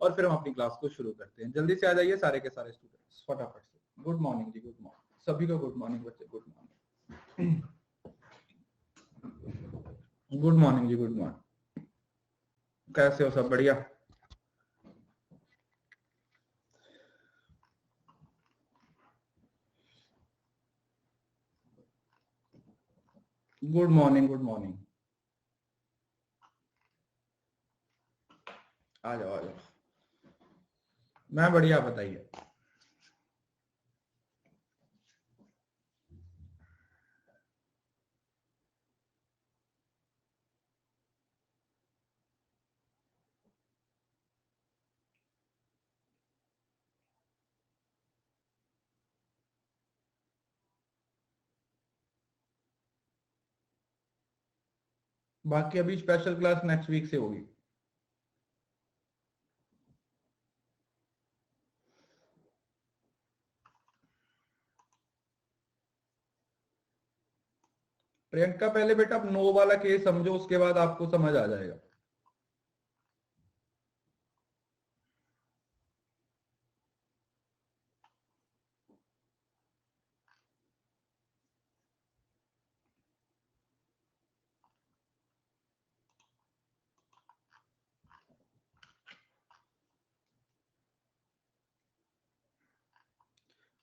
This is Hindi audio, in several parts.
और फिर हम अपनी क्लास को शुरू करते हैं। जल्दी से आ जाइए सारे के सारे स्टूडेंट्स फटाफट से। गुड मॉर्निंग जी, गुड मॉर्निंग सभी को, गुड मॉर्निंग बच्चे, गुड मॉर्निंग, गुड मॉर्निंग जी, गुड मॉर्निंग। कैसे हो सब? बढ़िया। Good morning, good morning. आ जाओ आ जाओ। मैं बढ़िया, बताइए। बाकी अभी स्पेशल क्लास नेक्स्ट वीक से होगी। प्रियंका पहले बेटा आप नो वाला केस समझो, उसके बाद आपको समझ आ जाएगा।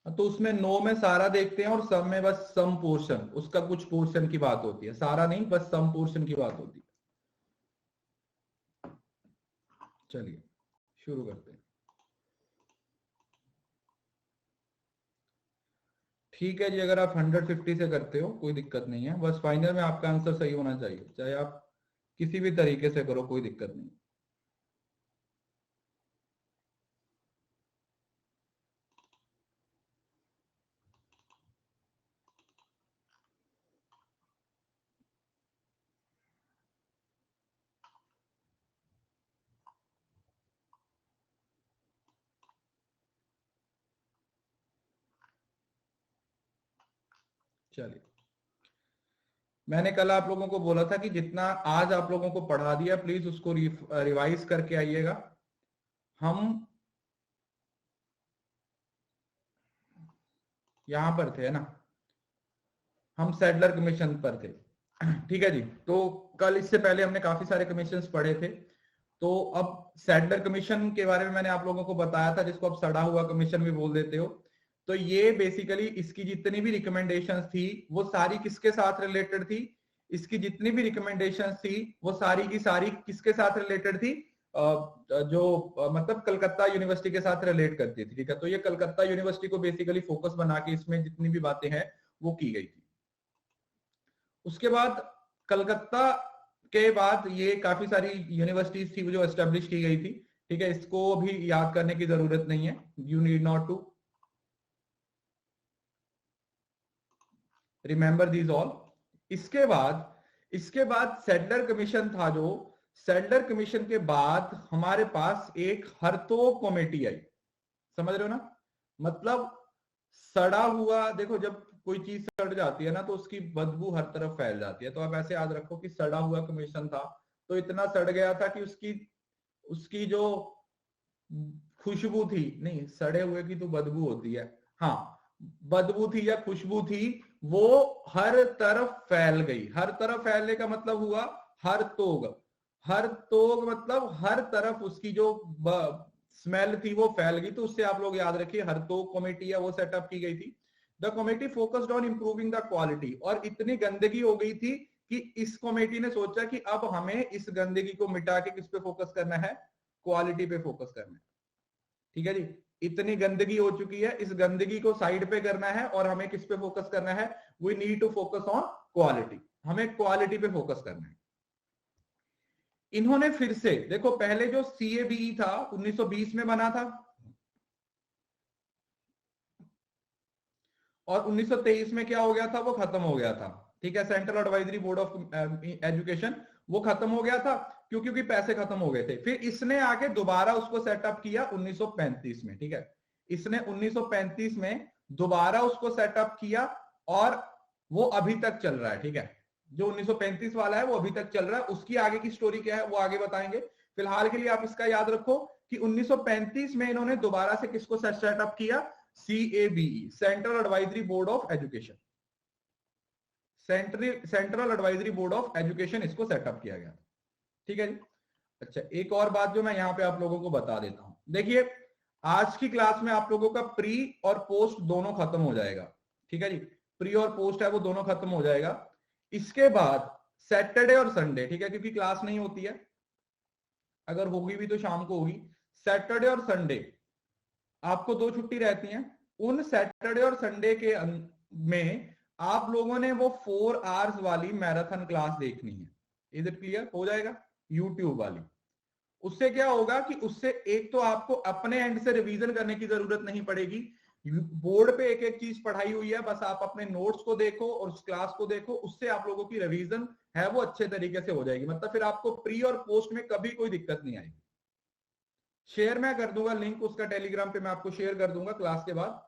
तो उसमें नो में सारा देखते हैं और सम में बस सम पोर्शन, उसका कुछ पोर्शन की बात होती है, सारा नहीं, बस सम पोर्शन की बात होती है। चलिए शुरू करते हैं। ठीक है जी, अगर आप 150 से करते हो कोई दिक्कत नहीं है, बस फाइनल में आपका आंसर सही होना चाहिए, चाहे आप किसी भी तरीके से करो, कोई दिक्कत नहीं। चलिए, मैंने कल आप लोगों को बोला था कि जितना आज आप लोगों को पढ़ा दिया प्लीज उसको रिवाइज करके आइएगा। हम यहां पर थे ना, हम सैडलर कमीशन पर थे। ठीक है जी, तो कल इससे पहले हमने काफी सारे कमीशंस पढ़े थे। तो अब सैडलर कमीशन के बारे में मैंने आप लोगों को बताया था, जिसको आप सड़ा हुआ कमीशन भी बोल देते हो। तो ये बेसिकली इसकी जितनी भी रिकमेंडेशंस थी वो सारी किसके साथ रिलेटेड थी? इसकी जितनी भी रिकमेंडेशंस थी वो सारी की सारी किसके साथ रिलेटेड थी? मतलब कलकत्ता यूनिवर्सिटी के साथ रिलेट करती थी। ठीक है, तो ये कलकत्ता यूनिवर्सिटी को बेसिकली फोकस बना के इसमें जितनी भी बातें हैं वो की गई थी। उसके बाद कलकत्ता के बाद ये काफी सारी यूनिवर्सिटीज थी जो एस्टेब्लिश की गई थी। ठीक है, इसको भी याद करने की जरूरत नहीं है, you need not to remember these all. इसके बाद सैडलर कमीशन था, जो सैडलर कमीशन के बाद हमारे पास एक हरतोग कमेटी आई। समझ रहे हो ना? मतलब सड़ा हुआ, देखो जब कोई चीज सड़ जाती है ना तो उसकी बदबू हर तरफ फैल जाती है। तो आप ऐसे याद रखो कि सड़ा हुआ कमीशन था, तो इतना सड़ गया था कि उसकी उसकी जो खुशबू थी, नहीं सड़े हुए की तो बदबू होती है, हाँ बदबू थी या खुशबू थी, वो हर तरफ फैल गई। हर तरफ फैलने का मतलब हुआ हर तोग। हर तोग मतलब हर तरफ उसकी जो स्मेल थी वो फैल गई। तो उससे आप लोग याद रखिए हर तोग कमेटी है वो सेटअप की गई थी। The committee focused on improving the quality. और इतनी गंदगी हो गई थी कि इस कमेटी ने सोचा कि अब हमें इस गंदगी को मिटा के किस पे फोकस करना है? क्वालिटी पे फोकस करना है। ठीक है जी, इतनी गंदगी हो चुकी है, इस गंदगी को साइड पे करना है और हमें किस पे फोकस करना है? We need to focus on quality. हमें क्वालिटी पे फोकस करना है। इन्होंने फिर से देखो, पहले जो CABE था 1920 में बना था और 1923 में क्या हो गया था? वो खत्म हो गया था। ठीक है, central advisory board of education वो खत्म हो गया था। क्योंकि पैसे खत्म हो गए थे। फिर इसने आके दोबारा उसको सेटअप किया 1935 में। ठीक है, इसने 1935 में दोबारा उसको सेटअप किया और वो अभी तक चल रहा है। ठीक है, जो 1935 वाला है वो अभी तक चल रहा है। उसकी आगे की स्टोरी क्या है वो आगे बताएंगे। फिलहाल के लिए आप इसका याद रखो कि 1935 में इन्होंने दोबारा से किसको सेटअप किया, CABE, central advisory board of education, central advisory board of education इसको सेटअप किया गया। ठीक है जी। अच्छा, एक और बात जो मैं यहां पे आप लोगों को बता देता हूं, देखिए आज की क्लास में आप लोगों का प्री और पोस्ट दोनों खत्म हो जाएगा। ठीक है जी, प्री और पोस्ट है वो दोनों खत्म हो जाएगा। इसके बाद सैटरडे और संडे, ठीक है, क्योंकि क्लास नहीं होती है, अगर होगी भी तो शाम को होगी। सैटरडे और संडे आपको 2 छुट्टी रहती हैं। उन सैटरडे और संडे के में आप लोगों ने वो 4 आवर्स वाली मैराथन क्लास देखनी है। Is it clear? हो जाएगा यूट्यूब वाली। उससे क्या होगा कि उससे एक तो आपको अपने एंड से रिवीजन करने की जरूरत नहीं पड़ेगी, बोर्ड पे एक एक चीज पढ़ाई हुई है, बस आप अपने नोट्स को देखो और उस क्लास को देखो, उससे आप लोगों की रिवीजन है वो अच्छे तरीके से हो जाएगी। मतलब फिर आपको प्री और पोस्ट में कभी कोई दिक्कत नहीं आएगी। शेयर मैं कर दूंगा लिंक उसका, टेलीग्राम पे मैं आपको शेयर कर दूंगा क्लास के बाद।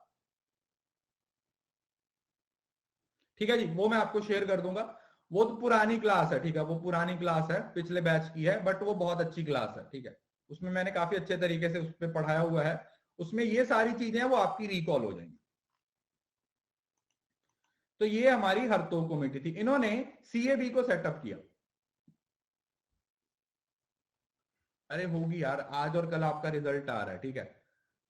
ठीक है जी, वो मैं आपको शेयर कर दूंगा। वो तो पुरानी क्लास है, ठीक है, वो पुरानी क्लास है, पिछले बैच की है, बट वो बहुत अच्छी क्लास है। ठीक है, उसमें मैंने काफी अच्छे तरीके से उस पर पढ़ाया हुआ है, उसमें ये सारी चीजें वो आपकी रिकॉल हो जाएंगी। तो ये हमारी हरतोग कमेटी थी, इन्होंने CAB को सेटअप किया। अरे होगी यार, आज और कल आपका रिजल्ट आ रहा है। ठीक है,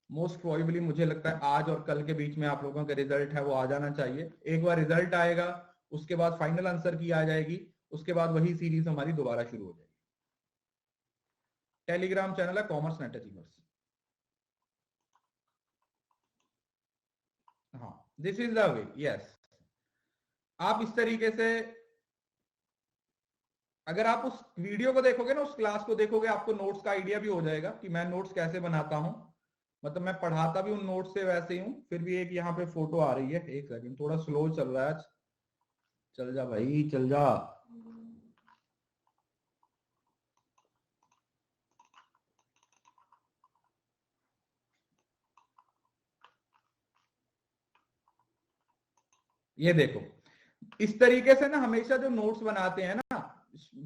मोस्ट प्रोबेबली मुझे लगता है आज और कल के बीच में आप लोगों का रिजल्ट है वो आ जाना चाहिए। एक बार रिजल्ट आएगा, उसके बाद फाइनल आंसर की आ जाएगी, उसके बाद वही सीरीज हमारी दोबारा शुरू हो जाएगी। टेलीग्राम चैनल है कॉमर्स नेट अचीवर्स। हाँ, this is the way. Yes, आप इस तरीके से अगर आप उस वीडियो को देखोगे ना, उस क्लास को देखोगे, आपको नोट्स का आइडिया भी हो जाएगा कि मैं नोट्स कैसे बनाता हूं। मतलब मैं पढ़ाता भी उन नोट्स से वैसे ही हूं। फिर भी एक यहाँ पे फोटो आ रही है, एक सेकंड, थोड़ा स्लो चल रहा है आज। चल जा भाई, चल जा। ये देखो, इस तरीके से ना हमेशा जो नोट्स बनाते हैं ना,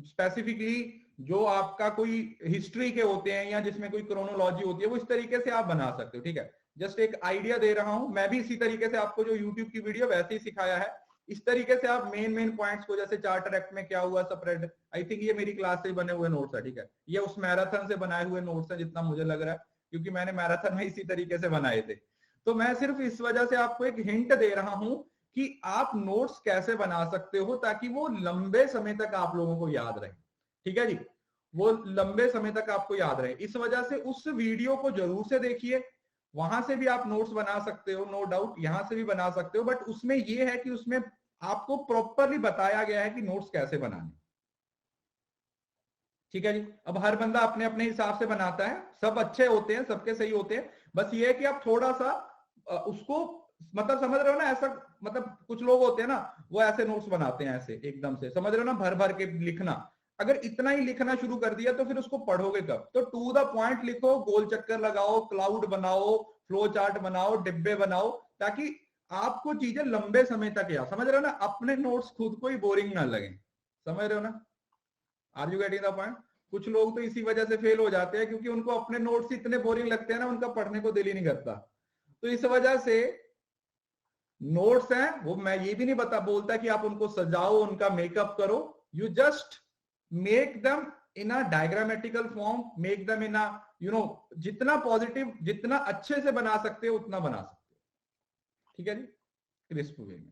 स्पेसिफिकली जो आपका कोई हिस्ट्री के होते हैं या जिसमें कोई क्रोनोलॉजी होती है, वो इस तरीके से आप बना सकते हो। ठीक है, जस्ट एक आइडिया दे रहा हूं, मैं भी इसी तरीके से आपको जो यूट्यूब की वीडियो वैसे ही सिखाया है। इस तरीके से आप मेन पॉइंट्स को, जैसे चार्टर एक्ट में क्या हुआ, स्प्रेड, आई थिंक ये मेरी क्लास से बने हुए नोट्स है। ठीक है, ये उस मैराथन से बनाए हुए नोट्स है जितना मुझे लग रहा है, क्योंकि मैंने मैराथन में इसी तरीके से बनाए थे। तो मैं सिर्फ इस वजह से आपको एक हिंट दे रहा हूं कि आप नोट्स कैसे बना सकते हो ताकि वो लंबे समय तक आप लोगों को याद रहे। ठीक है जी, वो लंबे समय तक आपको याद रहे। इस वजह से उस वीडियो को जरूर से देखिए, वहां से भी आप नोट्स बना सकते हो, नो डाउट, यहां से भी बना सकते हो, बट उसमें यह है कि उसमें आपको प्रॉपरली बताया गया है कि नोट्स कैसे बनाने। ठीक है जी, अब हर बंदा अपने अपने हिसाब से बनाता है, सब अच्छे होते हैं, सबके सही होते हैं, बस ये है कि आप थोड़ा सा उसको, मतलब समझ रहे हो ना, ऐसा, मतलब कुछ लोग होते हैं ना, वो ऐसे नोट्स बनाते हैं ऐसे एकदम से, समझ रहे हो ना, भर भर के लिखना। अगर इतना ही लिखना शुरू कर दिया तो फिर उसको पढ़ोगे कब? तो टू द पॉइंट लिखो, गोल चक्कर लगाओ, क्लाउड बनाओ, फ्लो चार्ट बनाओ, डिब्बे बनाओ, ताकि आपको चीजें लंबे समय तक याद, समझ रहे हो ना, अपने नोट्स खुद को ही बोरिंग ना लगे। समझ रहे हो ना? Are you getting the point? कुछ लोग तो इसी वजह से फेल हो जाते हैं क्योंकि उनको अपने नोट्स इतने बोरिंग लगते हैं ना, उनका पढ़ने को दिल ही नहीं करता। तो इस वजह से नोट्स हैं वो, मैं ये भी नहीं बोलता कि आप उनको सजाओ, उनका मेकअप करो, you just make them in a diagrammatical form, make them in a, you know, जितना पॉजिटिव, जितना अच्छे से बना सकते हो उतना बना सकते हो। ठीक है जी, क्रिस्प वे में।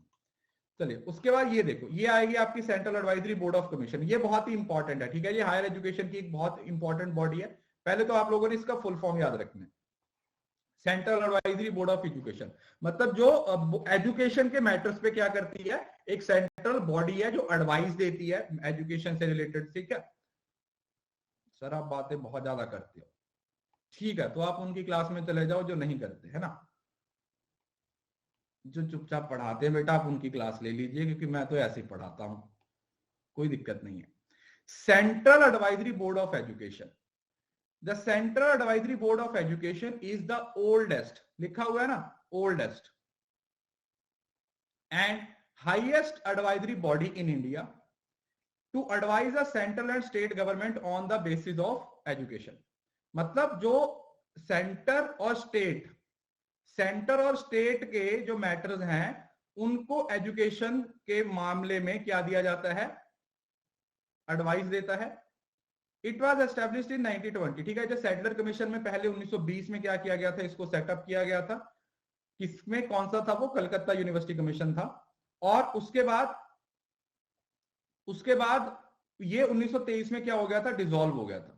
चलिए, उसके बाद ये देखो, ये आएगी आपकी central advisory board of commission. ये बहुत ही इंपॉर्टेंट है। ठीक है, ये हायर एजुकेशन की एक बहुत इंपॉर्टेंट बॉडी है। पहले तो आप लोगों ने इसका फुल फॉर्म याद रखना है। Central advisory board of education मतलब जो एजुकेशन के मैटर्स पे क्या करती है, एक सेंट्रल बॉडी है जो एडवाइस देती है एजुकेशन से रिलेटेड। ठीक है सर, आप बातें बहुत ज्यादा करते हो, ठीक है, तो आप उनकी क्लास में चले जाओ जो नहीं करते, है ना। जो चुपचाप पढ़ाते हैं बेटा, आप उनकी क्लास ले लीजिए, क्योंकि मैं तो ऐसे ही पढ़ाता हूं, कोई दिक्कत नहीं है। Central advisory board of education, the central advisory board of education is the oldest, लिखा हुआ है ना, oldest and highest advisory body in India to advise the central and state government on the basis of education. मतलब जो सेंटर और स्टेट के जो मैटर्स हैं उनको एजुकेशन के मामले में क्या दिया जाता है, एडवाइस देता है। इट वॉज एस्टेब्लिश्ड इन 1920, ठीक है। जो सैडलर कमीशन में पहले 1920 में क्या किया गया था, इसको सेटअप किया गया था। किसमें, कौन सा था वो, कलकत्ता यूनिवर्सिटी कमीशन था। और उसके बाद ये 1923 में क्या हो गया था, डिसॉल्व हो गया था।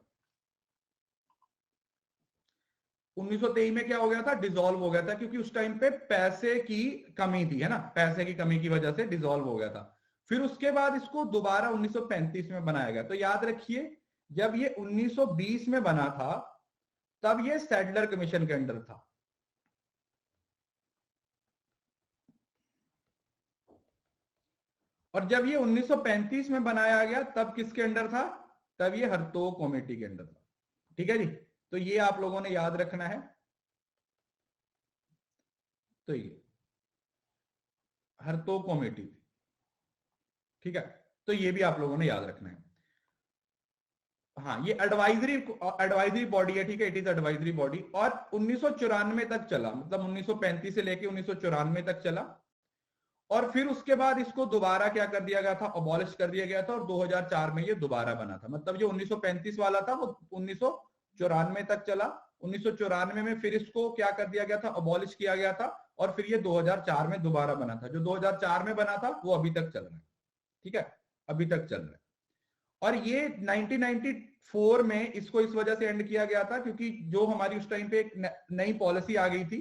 1923 में क्या हो गया था, डिसॉल्व हो गया था, क्योंकि उस टाइम पे पैसे की कमी थी, है ना, पैसे की कमी की वजह से डिसॉल्व हो गया था। फिर उसके बाद इसको दोबारा 1935 में बनाया गया। तो याद रखिए, जब ये 1920 में बना था तब ये सैडलर कमीशन के अंडर था। और जब ये 1935 में बनाया गया तब किसके अंडर था, तब ये हरतोग कमेटी के अंडर था। ठीक है जी, तो ये आप लोगों ने याद रखना है। तो ये हरतोग कमेटी, ठीक है, तो ये भी आप लोगों ने याद रखना है। हाँ, ये एडवाइजरी बॉडी है, ठीक है, इट इज एडवाइजरी बॉडी। और 1994 तक चला, मतलब 1935 से लेके 1994 तक चला। और फिर उसके बाद इसको दोबारा क्या कर दिया गया था, अबॉलिश कर दिया गया था, और 2004 में ये दोबारा बना था। मतलब जो 1935 वाला था वो 1994 तक चला। 1994 में फिर इसको क्या कर दिया गया था, अबॉलिश किया गया था, और फिर ये 2004 में दोबारा बना था। जो 2004 में बना था वो अभी तक चल रहा है, ठीक है, अभी तक चल रहा है। और ये 1994 में इसको इस वजह से एंड किया गया था क्योंकि जो हमारी उस टाइम पे एक नई पॉलिसी आ गई थी,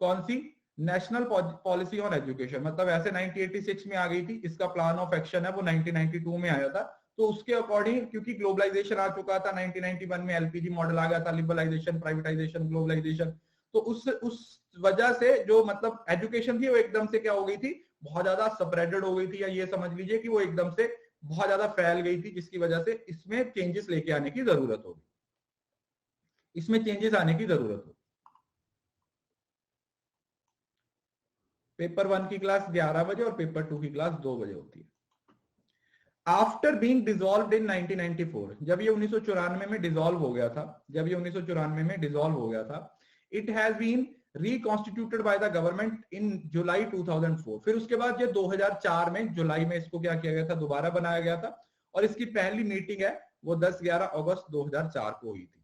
कौन सी, नेशनल पॉलिसी ऑन एजुकेशन। मतलब ऐसे 1986 में आ गई थी, इसका प्लान ऑफ एक्शन है वो 1992 में आया था। तो उसके अकॉर्डिंग, क्योंकि ग्लोबलाइजेशन आ चुका था, 1991 में एलपीजी मॉडल आ गया था, लिबरलाइजेशन, प्राइवेटाइजेशन, ग्लोबलाइजेशन। तो उस वजह से जो मतलब एजुकेशन थी वो एकदम से क्या हो गई थी, बहुत ज्यादा स्प्रेडेड हो गई थी, या ये समझ लीजिए कि वो एकदम से बहुत ज्यादा फैल गई थी, जिसकी वजह से इसमें चेंजेस लेके आने की जरूरत होगी, इसमें चेंजेस आने की जरूरत होगी। पेपर 1 की क्लास 11 बजे और पेपर 2 की क्लास 2 बजे होती है। आफ्टर बीइंग डिसॉल्व्ड इन 1994, जब ये 1994 में डिसॉल्व हो गया था, जब ये 1994 में डिसॉल्व हो गया था, it has been reconstituted by the government in July 2004। फिर उसके बाद ये 2004 में जुलाई में इसको क्या किया गया था, दोबारा बनाया गया था। और इसकी पहली मीटिंग है वो 10-11 अगस्त 2004 को हुई थी।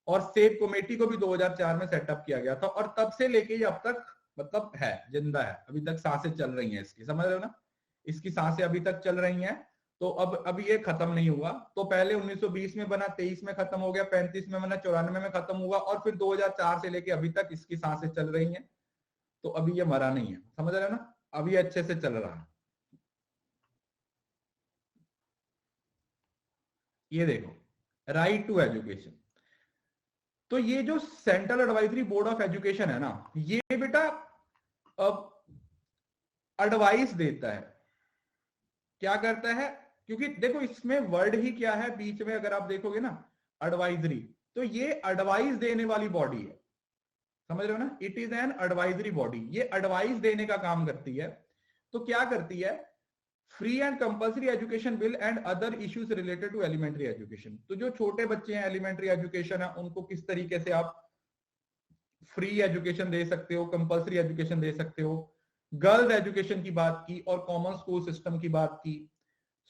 और सेब कमेटी को भी 2004 में सेटअप किया गया था। और तब से लेके अब तक मतलब है, जिंदा है, अभी तक सांसें चल रही हैं इसकी, समझ रहे हो ना, इसकी सांसें अभी तक चल रही हैं। तो अब ये खत्म नहीं हुआ। तो पहले 1920 में बना, 23 में खत्म हो गया, 35 में बना, 94 में खत्म हुआ, और फिर 2004 से लेके अभी तक इसकी सांसें चल रही हैं। तो अभी ये मरा नहीं है, समझ रहे हो ना, अभी अच्छे से चल रहा है। ये देखो, राइट टू एजुकेशन। तो ये जो central advisory board of education है ना, ये बेटा अब एडवाइस देता है, क्या करता है, क्योंकि देखो इसमें वर्ड ही क्या है बीच में, अगर आप देखोगे ना, एडवाइजरी, तो ये एडवाइस देने वाली बॉडी है, समझ रहे हो ना, it is an advisory body, ये एडवाइस देने का काम करती है। तो क्या करती है, free and compulsory education bill and other issues related to elementary education. तो जो छोटे बच्चे हैं, एलिमेंट्री एजुकेशन है, उनको किस तरीके से आप फ्री एजुकेशन दे सकते हो, कंपल्सरी एजुकेशन दे सकते हो, गर्ल्स एजुकेशन की बात की, और कॉमन स्कूल सिस्टम की बात की।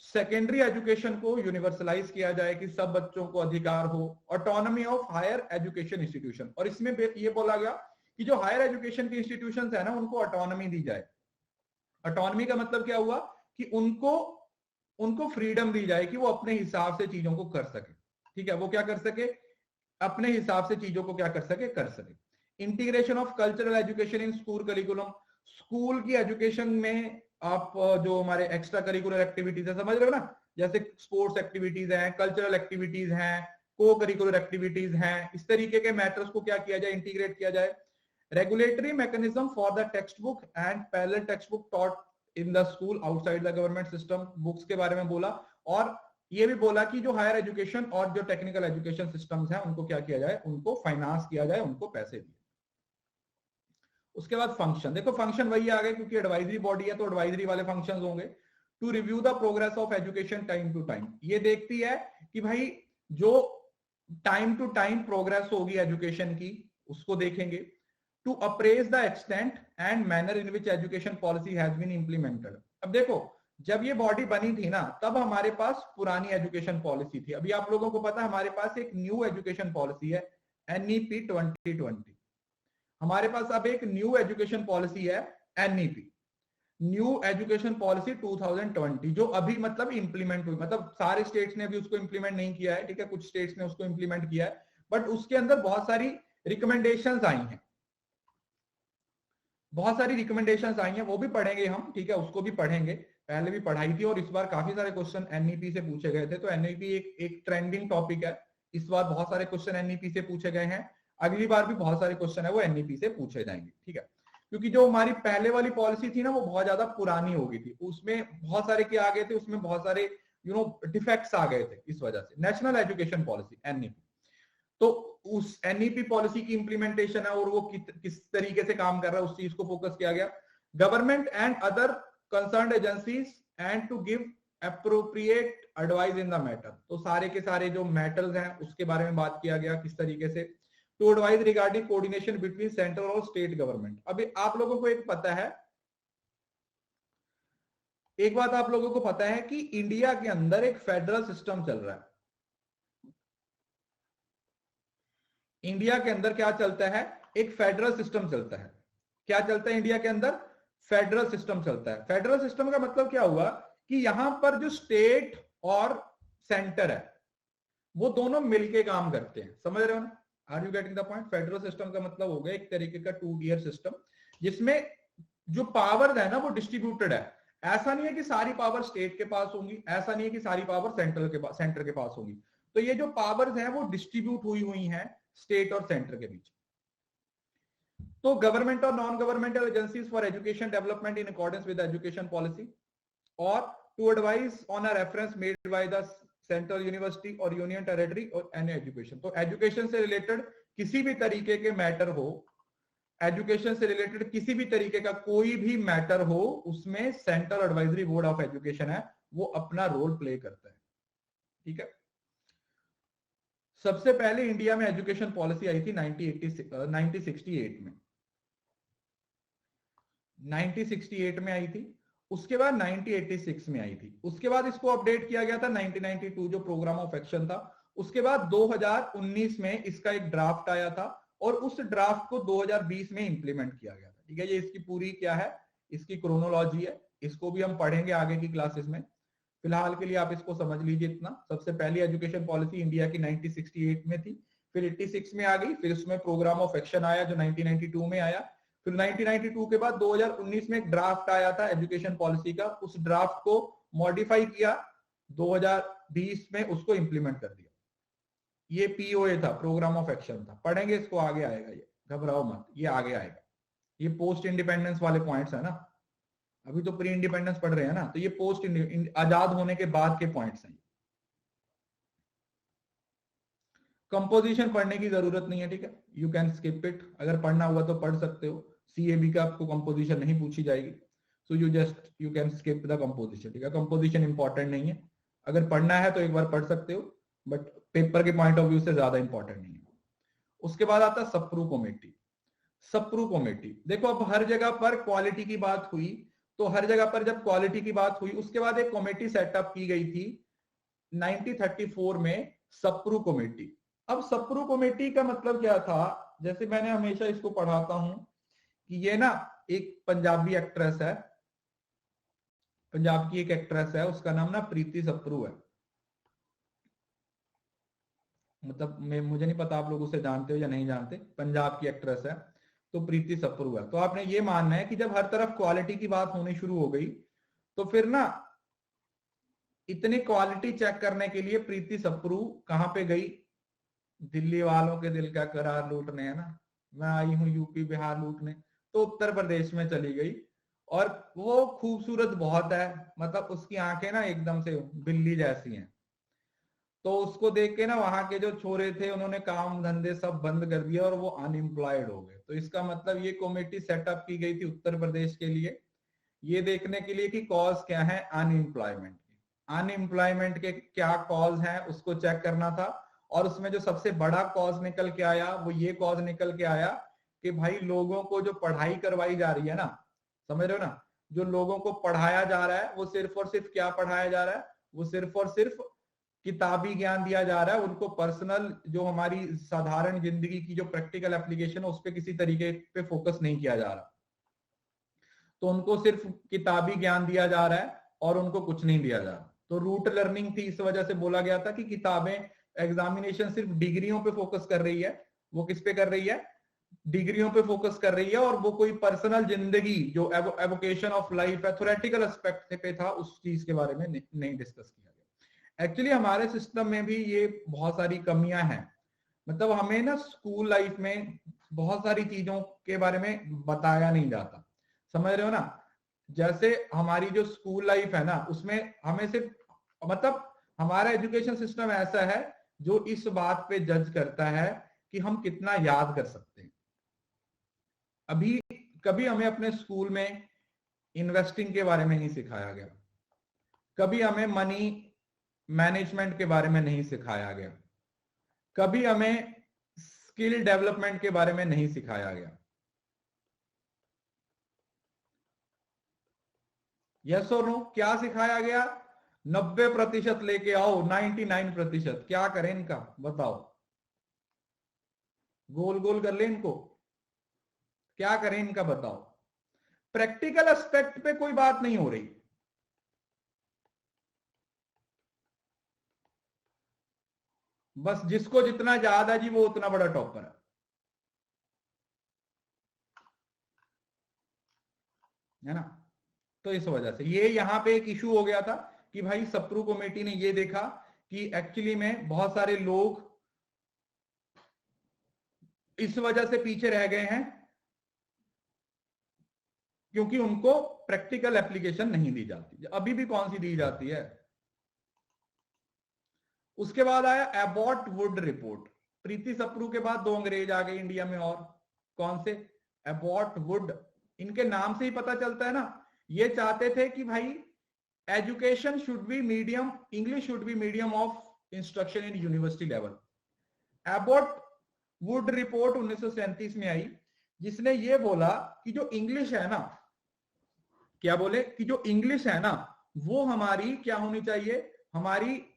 सेकेंडरी एजुकेशन को यूनिवर्सलाइज किया जाए कि सब बच्चों को अधिकार हो, autonomy of higher education institution, और इसमें ये बोला गया कि जो हायर एजुकेशन के इंस्टीट्यूशन है ना, उनको ऑटोनॉमी दी जाए। ऑटोनॉमी का मतलब क्या हुआ कि उनको फ्रीडम दी जाए कि वो अपने हिसाब से चीजों को कर सके, ठीक है, वो क्या कर सके, अपने हिसाब से चीजों को क्या कर सके। Integration of cultural education in school curriculum, school की एजुकेशन में आप जो हमारे एक्स्ट्रा करिकुलर एक्टिविटीज है, समझ रहे हो ना, जैसे स्पोर्ट्स एक्टिविटीज हैं, कल्चरल एक्टिविटीज हैं, को करिकुलर एक्टिविटीज हैं, इस तरीके के मैटर्स को क्या किया जाए, इंटीग्रेट किया जाए। Regulatory mechanism for the text book and parallel text book taught in the school outside the government system, books के बारे में बोला। और ये भी बोला कि जो हायर एजुकेशन और जो टेक्निकल एजुकेशन सिस्टम्स हैं उनको क्या किया जाए, उनको फाइनेंस किया जाए, उनको पैसे दिए। उसके बाद फंक्शन, देखो फंक्शन वही आ गए, क्योंकि एडवाइजरी बॉडी है तो एडवाइजरी वाले फंक्शंस होंगे। To review the progress of education time to time, ये देखती है कि भाई जो टाइम टू टाइम प्रोग्रेस होगी एजुकेशन की, उसको देखेंगे। To appraise the extent and manner in which education policy has been implemented. अब देखो, जब ये बॉडी बनी थी ना, तब हमारे पास पुरानी एजुकेशन पॉलिसी थी। अभी आप लोगों को पता है हमारे पास एक न्यू एजुकेशन पॉलिसी है, NEP 2020। हमारे पास अब एक न्यू एजुकेशन पॉलिसी है, NEP न्यू एजुकेशन पॉलिसी 2020, जो अभी मतलब इंप्लीमेंट हुई। मतलब सारे स्टेट्स ने अभी उसको इंप्लीमेंट नहीं किया है, ठीक है, कुछ स्टेट्स ने उसको इंप्लीमेंट किया है, बट उसके अंदर बहुत सारी रिकमेंडेशंस आई हैं, बहुत सारी रिकमेंडेशंस आई हैं, वो भी पढ़ेंगे हम, ठीक है, उसको भी पढ़ेंगे। पहले भी पढ़ाई थी और इस बार काफी सारे क्वेश्चन NEP से पूछे गए थे, तो NEP एक ट्रेंडिंग टॉपिक है। इस बार बहुत सारे क्वेश्चन NEP से पूछे गए हैं, अगली बार भी बहुत सारे क्वेश्चन है वो NEP से पूछे जाएंगे, ठीक है। क्योंकि जो हमारी पहले वाली पॉलिसी थी ना, वो बहुत ज्यादा पुरानी हो गई थी, उसमें बहुत सारे क्या आ गए थे, उसमें बहुत सारे डिफेक्ट्स आ गए थे, इस वजह से। नेशनल एजुकेशन पॉलिसी NEP, तो उस NEP पॉलिसी की इंप्लीमेंटेशन है और वो किस तरीके से काम कर रहा है, उस चीज को फोकस किया गया। Government and other concerned agencies and to give appropriate advice in the matter. तो सारे के सारे जो मैटर्स हैं उसके बारे में बात किया गया, किस तरीके से। To advise regarding coordination between central और स्टेट गवर्नमेंट। अभी आप लोगों को एक पता है, एक बात आप लोगों को पता है कि इंडिया के अंदर एक फेडरल सिस्टम चल रहा है। इंडिया के अंदर क्या चलता है, एक फेडरल सिस्टम चलता है। क्या चलता है इंडिया के अंदर, फेडरल सिस्टम चलता है। फेडरल सिस्टम का मतलब क्या हुआ कि यहां पर जो स्टेट और सेंटर है वो दोनों मिलके काम करते हैं, समझ रहे हो ना, are you getting the point. Federal system का मतलब हो गया एक तरीके का 2 tier सिस्टम, जिसमें जो पावर है ना वो डिस्ट्रीब्यूटेड है। ऐसा नहीं है कि सारी पावर स्टेट के पास होंगी, ऐसा नहीं है कि सारी पावर सेंटर के पास होंगी। तो ये जो पावर्स हैं वो डिस्ट्रीब्यूट हुई हैं स्टेट और सेंटर के बीच। तो गवर्नमेंट और non governmental agencies for education development in accordance with education policy, और to advise on a reference made by the central university और यूनियन टेरिटरी और एनी एजुकेशन। तो एजुकेशन से रिलेटेड किसी भी तरीके के मैटर हो, एजुकेशन से रिलेटेड किसी भी तरीके का कोई भी मैटर हो, उसमें central advisory board of education है, वो अपना रोल प्ले करता है, ठीक है। सबसे पहले इंडिया में एजुकेशन पॉलिसी आई थी 1968 में, 1968 में आई थी। उसके बाद 1986 में आई थी। उसके बाद इसको अपडेट किया गया था 1992, जो प्रोग्राम ऑफ एक्शन था। उसके बाद 2019 में इसका एक ड्राफ्ट आया था और उस ड्राफ्ट को 2020 में इंप्लीमेंट किया गया था, ठीक है। ये इसकी पूरी क्या है, इसकी क्रोनोलॉजी है, इसको भी हम पढ़ेंगे आगे की क्लासेस में। फिलहाल के लिए आप इसको समझ लीजिए इतना। सबसे पहली एजुकेशन पॉलिसी इंडिया की 1968 में थी, फिर 86 में आ गई, फिर उसमें प्रोग्राम ऑफ एक्शन आया जो 1992 में आया, फिर 1992 के बाद 2019 में एक ड्राफ्ट आया था एजुकेशन पॉलिसी का, उस ड्राफ्ट को मॉडिफाई किया, 2020 में उसको इंप्लीमेंट कर दिया। ये POA था, प्रोग्राम ऑफ एक्शन था, पढ़ेंगे इसको, आगे आएगा, ये घबराओ मत, ये आगे आएगा। ये पोस्ट इंडिपेंडेंस वाले पॉइंट्स है ना, अभी तो प्री इंडिपेंडेंस पढ़ रहे हैं ना, तो ये पोस्ट आजाद होने के बाद के पॉइंट्स हैं। कंपोजिशन पढ़ने की जरूरत नहीं है, ठीक है, यू कैन स्किप इट। अगर पढ़ना हुआ तो पढ़ सकते हो, CAB का आपको कंपोजिशन नहीं पूछी जाएगी, so you can skip the composition, ठीक है। कंपोजिशन इंपॉर्टेंट नहीं है, अगर पढ़ना है तो एक बार पढ़ सकते हो, बट पेपर के पॉइंट ऑफ व्यू से ज्यादा इंपॉर्टेंट नहीं है। उसके बाद आता है सप्रू कमेटी। सप्रू कमेटी, देखो अब हर जगह पर क्वालिटी की बात हुई, तो हर जगह पर जब क्वालिटी की बात हुई, उसके बाद एक कमेटी सेटअप की गई थी 1934 में, सप्रू कमेटी। अब सप्रू कमेटी का मतलब क्या था, जैसे मैंने हमेशा इसको पढ़ाता हूं कि ये ना एक पंजाबी एक्ट्रेस है, पंजाब की एक एक्ट्रेस है, उसका नाम ना प्रीति सप्रू है। मतलब मुझे नहीं पता आप लोग उसे जानते हो या नहीं जानते, पंजाब की एक्ट्रेस है, तो प्रीति सप्रू है। तो आपने ये मानना है कि जब हर तरफ क्वालिटी की बात होनी शुरू हो गई, तो फिर ना इतनी क्वालिटी चेक करने के लिए प्रीति सप्रू कहां पे गई, दिल्ली वालों के दिल का करार लूटने, है ना, मैं आई हूं यूपी बिहार लूटने, तो उत्तर प्रदेश में चली गई। और वो खूबसूरत बहुत है, मतलब उसकी आंखें ना एकदम से बिल्ली जैसी हैं, तो उसको देख के ना वहां के जो छोरे थे उन्होंने काम धंधे सब बंद कर दिया और वो अनएम्प्लॉयड हो गए। तो इसका मतलब ये कमेटी सेटअप की गई थी उत्तर प्रदेश के लिए, ये देखने के लिए कि कॉज क्या है अनएम्प्लॉयमेंट के, अनएम्प्लॉयमेंट के क्या कॉज हैं उसको चेक करना था, और उसमें जो सबसे बड़ा कॉज निकल के आया वो ये कॉज निकल के आया कि भाई लोगों को जो पढ़ाई करवाई जा रही है ना, समझ रहे हो ना, जो लोगों को पढ़ाया जा रहा है वो सिर्फ और सिर्फ क्या पढ़ाया जा रहा है, वो सिर्फ और सिर्फ किताबी ज्ञान दिया जा रहा है। उनको पर्सनल जो हमारी साधारण जिंदगी की जो प्रैक्टिकल एप्लीकेशन है उस पर किसी तरीके पे फोकस नहीं किया जा रहा। तो उनको सिर्फ किताबी ज्ञान दिया जा रहा है और उनको कुछ नहीं दिया जा रहा। तो रूट लर्निंग थी, इस वजह से बोला गया था कि किताबें, एग्जामिनेशन सिर्फ डिग्रियों पे फोकस कर रही है। वो किस पे कर रही है? डिग्रियों पे फोकस कर रही है, और वो कोई पर्सनल जिंदगी जो एवोकेशन ऑफ लाइफ है, थोरेटिकल एस्पेक्ट पे था, उस चीज के बारे में नहीं डिस्कस किया गया। एक्चुअली हमारे सिस्टम में भी ये बहुत सारी कमियां हैं। मतलब हमें ना स्कूल लाइफ में बहुत सारी चीजों के बारे में बताया नहीं जाता, समझ रहे हो ना। जैसे हमारी जो स्कूल लाइफ है ना, उसमें हमें सिर्फ, मतलब हमारा एजुकेशन सिस्टम ऐसा है जो इस बात पे जज करता है कि हम कितना याद कर सकते हैं। अभी कभी हमें अपने स्कूल में इन्वेस्टिंग के बारे में नहीं सिखाया गया, कभी हमें मनी मैनेजमेंट के बारे में नहीं सिखाया गया, कभी हमें स्किल डेवलपमेंट के बारे में नहीं सिखाया गया। यस और नो? क्या सिखाया गया? 90% लेके आओ, 99%। क्या करें इनका बताओ? गोल गोल कर ले इनको, क्या करें इनका बताओ? प्रैक्टिकल एस्पेक्ट पे कोई बात नहीं हो रही। बस जिसको जितना याद है जी वो उतना बड़ा टॉपर है ना। तो इस वजह से ये यहां पे एक इशू हो गया था कि भाई सप्रू कमेटी ने ये देखा कि एक्चुअली में बहुत सारे लोग इस वजह से पीछे रह गए हैं क्योंकि उनको प्रैक्टिकल एप्लीकेशन नहीं दी जाती। अभी भी कौन सी दी जाती है? उसके बाद आया एबॉट वुड रिपोर्ट। प्रीति सप्रू के बाद दो अंग्रेज आ गए इंडिया में, और कौन से? Abbott would. इनके नाम से ही पता चलता है ना, ये चाहते थे कि भाई education should be medium, English should be medium of instruction in university level. Abbott would report 1937 में आई, जिसने ये बोला कि जो इंग्लिश है ना, क्या बोले कि जो इंग्लिश है ना वो हमारी क्या होनी चाहिए? हमारी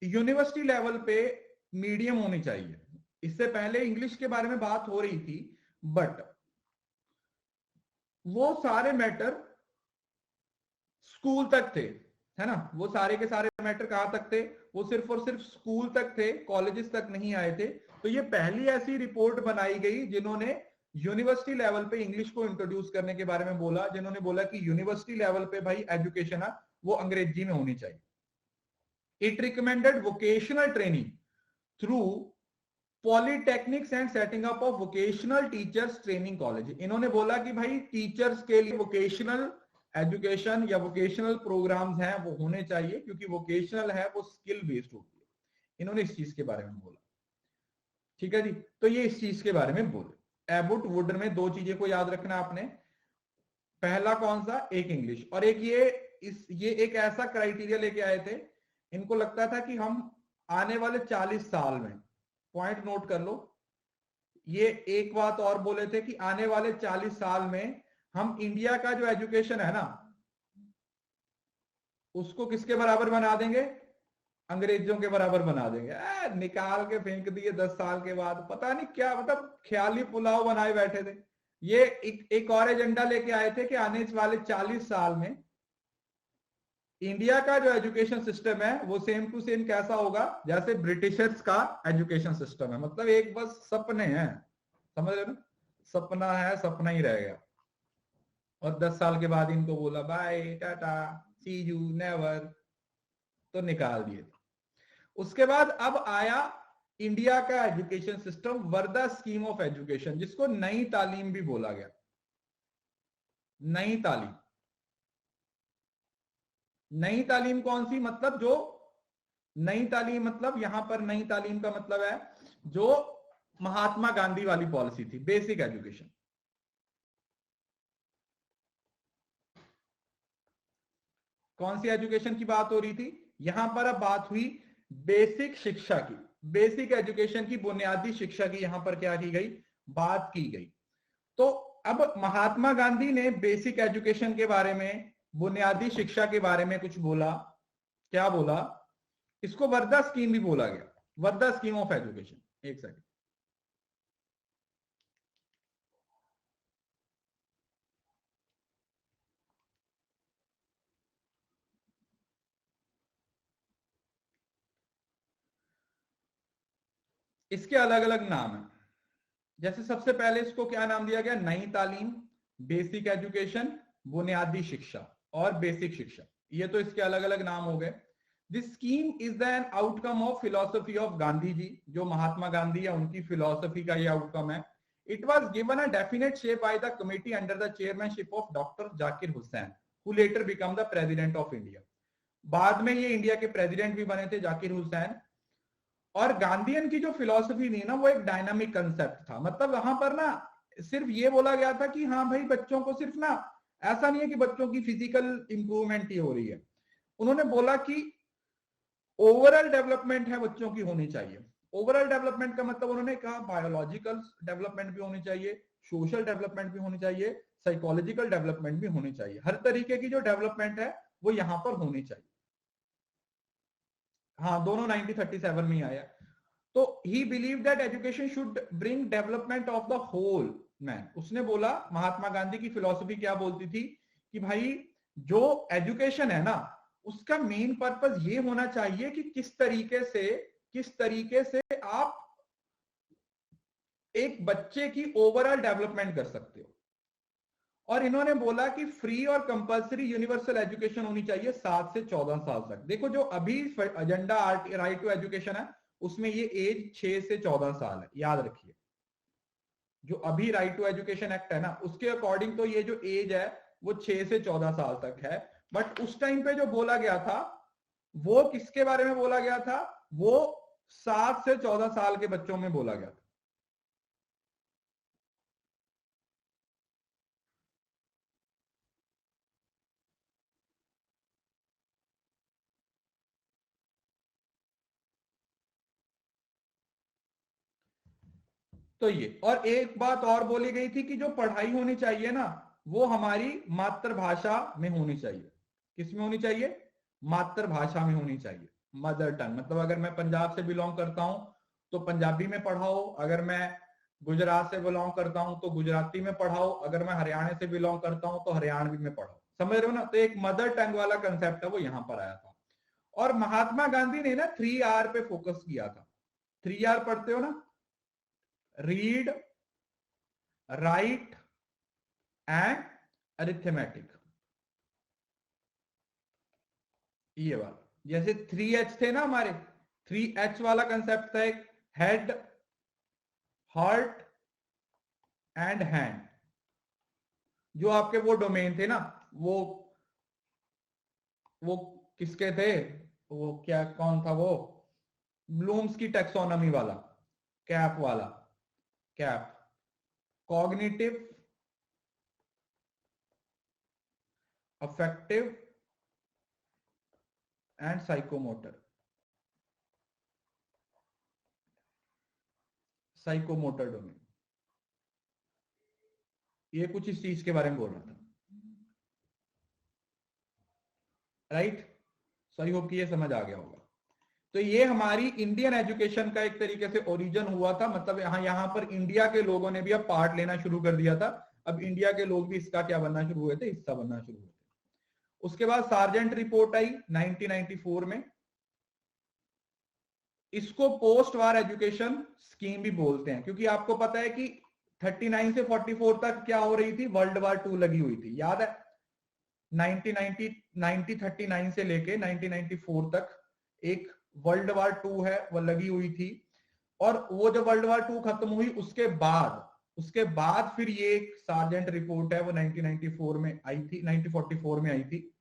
यूनिवर्सिटी लेवल पे मीडियम होनी चाहिए। इससे पहले इंग्लिश के बारे में बात हो रही थी, बट वो सारे मैटर स्कूल तक थे, है ना। वो सारे के सारे मैटर कहां तक थे? वो सिर्फ और सिर्फ स्कूल तक थे, कॉलेजेस तक नहीं आए थे। तो ये पहली ऐसी रिपोर्ट बनाई गई जिन्होंने यूनिवर्सिटी लेवल पे इंग्लिश को इंट्रोड्यूस करने के बारे में बोला, जिन्होंने बोला कि यूनिवर्सिटी लेवल पे भाई एजुकेशन है वो अंग्रेजी में होनी चाहिए। It recommended vocational training through polytechnics and setting up of vocational teachers training college. इन्होंने बोला कि भाई टीचर्स के लिए वोकेशनल एजुकेशन या वोकेशनल प्रोग्राम्स हैं वो होने चाहिए, क्योंकि वोकेशनल है वो स्किल बेस्ड होती है। इन्होंने इस चीज के बारे में बोला, ठीक है जी। तो ये इस चीज के बारे में बोले। एबॉट वुड में दो चीजें को याद रखना आपने। पहला कौन सा? एक इंग्लिश, और एक ये एक ऐसा क्राइटेरिया लेके आए थे। इनको लगता था कि हम आने वाले 40 साल में, पॉइंट नोट कर लो, ये एक बात और बोले थे कि आने वाले 40 साल में हम इंडिया का जो एजुकेशन है ना उसको किसके बराबर बना देंगे? अंग्रेजों के बराबर बना देंगे। निकाल के फेंक दिए 10 साल के बाद, पता नहीं क्या, मतलब ख्याली पुलाव बनाए बैठे थे। ये एक और एजेंडा लेके आए थे कि आने वाले 40 साल में इंडिया का जो एजुकेशन सिस्टम है वो सेम टू सेम कैसा होगा जैसे ब्रिटिशर्स का एजुकेशन सिस्टम है। मतलब एक बस सपने हैं, समझ रहे हो ना, सपना है, सपना ही रह गया। और 10 साल के बाद इनको बोला bye tata see you never, तो निकाल दिए। उसके बाद अब आया इंडिया का education system, Wardha scheme of education, जिसको नई तालीम भी बोला गया। नई तालीम, नई तालीम कौन सी? मतलब जो नई तालीम, मतलब यहां पर नई तालीम का मतलब है जो महात्मा गांधी वाली पॉलिसी थी, बेसिक एजुकेशन। कौन सी एजुकेशन की बात हो रही थी? यहां पर अब बात हुई बेसिक शिक्षा की, बेसिक एजुकेशन की, बुनियादी शिक्षा की यहां पर क्या की गई, बात की गई। तो अब महात्मा गांधी ने बेसिक एजुकेशन के बारे में, बुनियादी शिक्षा के बारे में कुछ बोला। क्या बोला? इसको वर्धा स्कीम भी बोला गया, वर्धा स्कीम ऑफ एजुकेशन। एक सेकंड, इसके अलग अलग नाम है। जैसे सबसे पहले इसको क्या नाम दिया गया, नई तालीम, बेसिक एजुकेशन, बुनियादी शिक्षा और बेसिक शिक्षा। ये तो इसके अलग अलग नाम हो गए। This scheme is the an outcome of philosophy of Gandhi ji, जो महात्मा गांधी है उनकी फिलोसफी का ये आउटकम है। It was given a definite shape by the committee under the chairmanship of doctor Zakir Hussain, who letter become the president of India. बाद में ये इंडिया के प्रेसिडेंट भी बने थे, जाकिर हुसैन। और गांधीयन की जो फिलॉसफी थी ना, वो एक डायनामिक कंसेप्ट था। मतलब वहां पर ना सिर्फ ये बोला गया था कि हाँ भाई बच्चों को सिर्फ ना, ऐसा नहीं है कि बच्चों की फिजिकल इंप्रूवमेंट ही हो रही है। उन्होंने बोला कि ओवरऑल डेवलपमेंट है बच्चों की होनी चाहिए। ओवरऑल डेवलपमेंट का मतलब उन्होंने कहा बायोलॉजिकल डेवलपमेंट भी होनी चाहिए, सोशल डेवलपमेंट भी होनी चाहिए, साइकोलॉजिकल डेवलपमेंट भी होनी चाहिए। हर तरीके की जो डेवलपमेंट है वो यहां पर होनी चाहिए। हाँ, दोनों 1937 में ही आया। तो he believe that education should bring development of the whole man. उसने बोला, महात्मा गांधी की फिलॉसफी क्या बोलती थी कि भाई जो एजुकेशन है ना, उसका मेन पर्पस ये होना चाहिए कि किस तरीके से आप एक बच्चे की ओवरऑल डेवलपमेंट कर सकते हो। और इन्होंने बोला कि फ्री और कंपलसरी यूनिवर्सल एजुकेशन होनी चाहिए 7 से 14 साल तक। देखो जो अभी एजेंडा राइट टू एजुकेशन है, उसमें ये एज 6 से 14 साल है, याद रखिए। जो अभी राइट टू एजुकेशन एक्ट है ना, उसके अकॉर्डिंग तो ये जो एज है वो 6 से 14 साल तक है। बट उस टाइम पे जो बोला गया था, वो किसके बारे में बोला गया था, वो 7 से 14 साल के बच्चों में बोला गया था। तो ये, और एक बात और बोली गई थी कि जो पढ़ाई होनी चाहिए ना, वो हमारी मातृभाषा में होनी चाहिए। किस में होनी चाहिए? मातृभाषा में होनी चाहिए, मदर टंग। मतलब अगर मैं पंजाब से बिलोंग करता हूं तो पंजाबी में पढ़ाओ, अगर मैं गुजरात से बिलोंग करता हूं तो गुजराती में पढ़ाओ, अगर मैं हरियाणा से बिलोंग करता हूं तो हरियाणवी में पढ़ाओ। समझ रहे हो ना? तो एक मदर टंग वाला कंसेप्ट है, वो यहां पर आया था। और महात्मा गांधी ने ना 3R पे फोकस किया था। 3R पढ़ते हो ना? Read, right and arithmetic. ये वाला, जैसे 3H थे ना हमारे, 3H वाला कंसेप्ट था एक, हेड, हार्ट एंड हैंड। जो आपके वो डोमेन थे ना, वो किसके थे, वो क्या, कौन था वो, ब्लूम्स की टेक्सोनॉमी वाला, कैप वाला, cap, cognitive, affective and psychomotor. Psychomotor domain, ये कुछ इस चीज के बारे में बोल रहा था। राइट? सो आई होप कि ये समझ आ गया होगा। तो ये हमारी इंडियन एजुकेशन का एक तरीके से ओरिजिन हुआ था। मतलब यहां पर इंडिया के लोगों ने भी अब पार्ट लेना शुरू कर दिया था। अब इंडिया के लोग भी इसका क्या बनना शुरू हुए थे, हिस्सा बनना शुरू हुए थे। उसके बाद सार्जेंट रिपोर्ट आई 1994 में। इसको पोस्ट वार एजुकेशन स्कीम भी बोलते हैं, क्योंकि आपको पता है कि 39 से 44 तक क्या हो रही थी, वर्ल्ड वार 2 लगी हुई थी, याद है? 1939 से लेके 1994 तक एक वर्ल्ड वार 2 है, वो लगी हुई थी। और वो जब वर्ल्ड वार 2 खत्म हुई, उसके बाद फिर ये एक सार्जेंट रिपोर्ट है, वो 1994 में आई थी, 1944 में आई थी।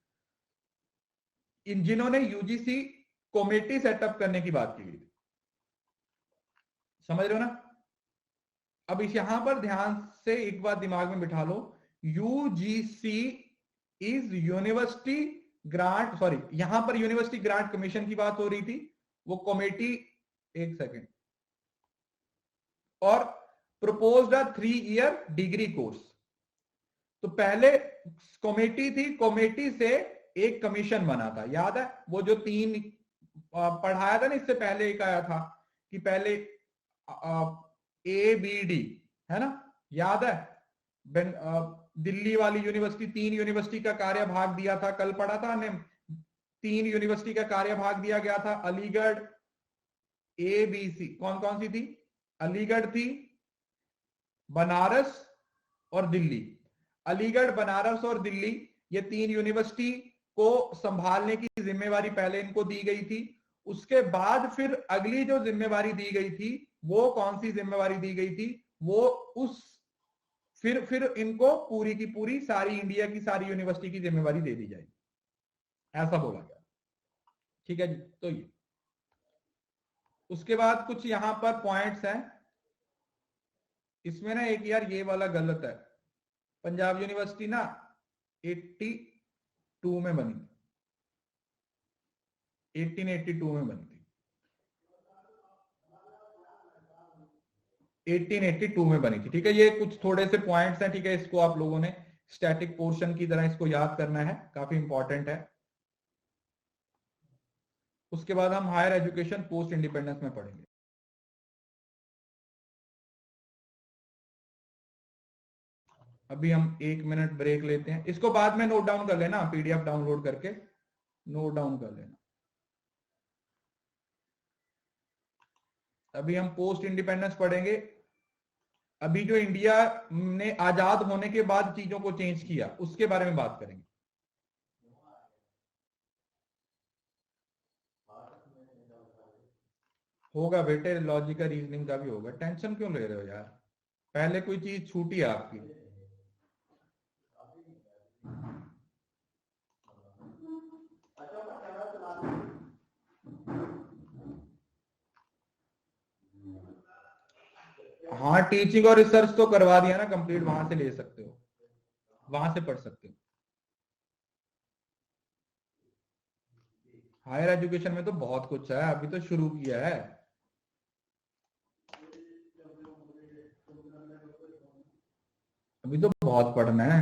इन जिन्होंने यूजीसी कमेटी सेटअप करने की बात की गई थी। समझ रहे हो ना? अब इस यहां पर ध्यान से एक बात दिमाग में बिठा लो, UGC is university grant, sorry, यहां पर यूनिवर्सिटी ग्रांट कमीशन की बात हो रही थी, वो कमेटी, एक सेकेंड, और प्रपोज्ड अ 3 ईयर डिग्री कोर्स। तो पहले कमेटी थी, कमेटी से एक कमीशन बना था, याद है? वो जो 3 पढ़ाया था ना इससे पहले, एक आया था कि पहले ABD, है ना, याद है? दिल्ली वाली यूनिवर्सिटी, 3 यूनिवर्सिटी का कार्यभाग दिया था, कल पढ़ा था हमने। 3 यूनिवर्सिटी का कार्यभाग दिया गया था, अलीगढ़, ABC, कौन कौन सी थी? अलीगढ़ थी, बनारस और दिल्ली। अलीगढ़, बनारस और दिल्ली, ये 3 यूनिवर्सिटी को संभालने की जिम्मेवारी पहले इनको दी गई थी। उसके बाद फिर अगली जो जिम्मेवारी दी गई थी, वो कौन सी जिम्मेवारी दी गई थी? वो उस फिर इनको पूरी की पूरी सारी इंडिया की सारी यूनिवर्सिटी की जिम्मेवारी दे दी जाएगी, ऐसा बोला गया। ठीक है जी, तो ये उसके बाद कुछ यहां पर पॉइंट्स हैं इसमें ना, एक यार ये वाला गलत है। पंजाब यूनिवर्सिटी ना 82 में बनी थी, 1882 में बनी थी, 1882 में बनी थी। ठीक है, ये कुछ थोड़े से पॉइंट्स हैं, ठीक है, इसको आप लोगों ने स्टैटिक पोर्शन की तरह इसको याद करना है, काफी इंपॉर्टेंट है। उसके बाद हम हायर एजुकेशन पोस्ट इंडिपेंडेंस में पढ़ेंगे। अभी हम 1 मिनट ब्रेक लेते हैं, इसको बाद में नोट डाउन कर लेना, PDF डाउनलोड करके नोट डाउन कर लेना। अभी हम पोस्ट इंडिपेंडेंस पढ़ेंगे। अभी जो इंडिया ने आजाद होने के बाद चीजों को चेंज किया, उसके बारे में बात करेंगे। होगा बेटे, लॉजिकल रीजनिंग का भी होगा, टेंशन क्यों ले रहे हो यार? पहले कोई चीज छूटी है आपकी? हाँ, टीचिंग और रिसर्च तो करवा दिया ना कंप्लीट, वहां से ले सकते हो, वहां से पढ़ सकते हो। हायर एजुकेशन में तो बहुत कुछ है, अभी तो शुरू किया है। अभी तो बहुत पढ़ना है।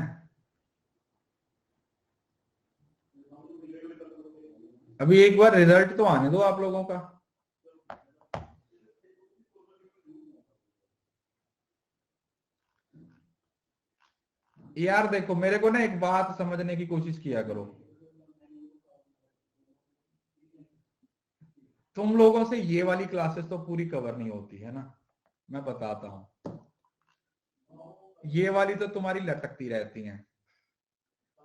अभी एक बार रिजल्ट तो आने दो आप लोगों का। यार देखो, मेरे को ना एक बात समझने की कोशिश किया करो, तुम लोगों से ये वाली क्लासेस तो पूरी कवर नहीं होती है ना, मैं बताता हूं। ये वाली तो तुम्हारी लटकती रहती हैं,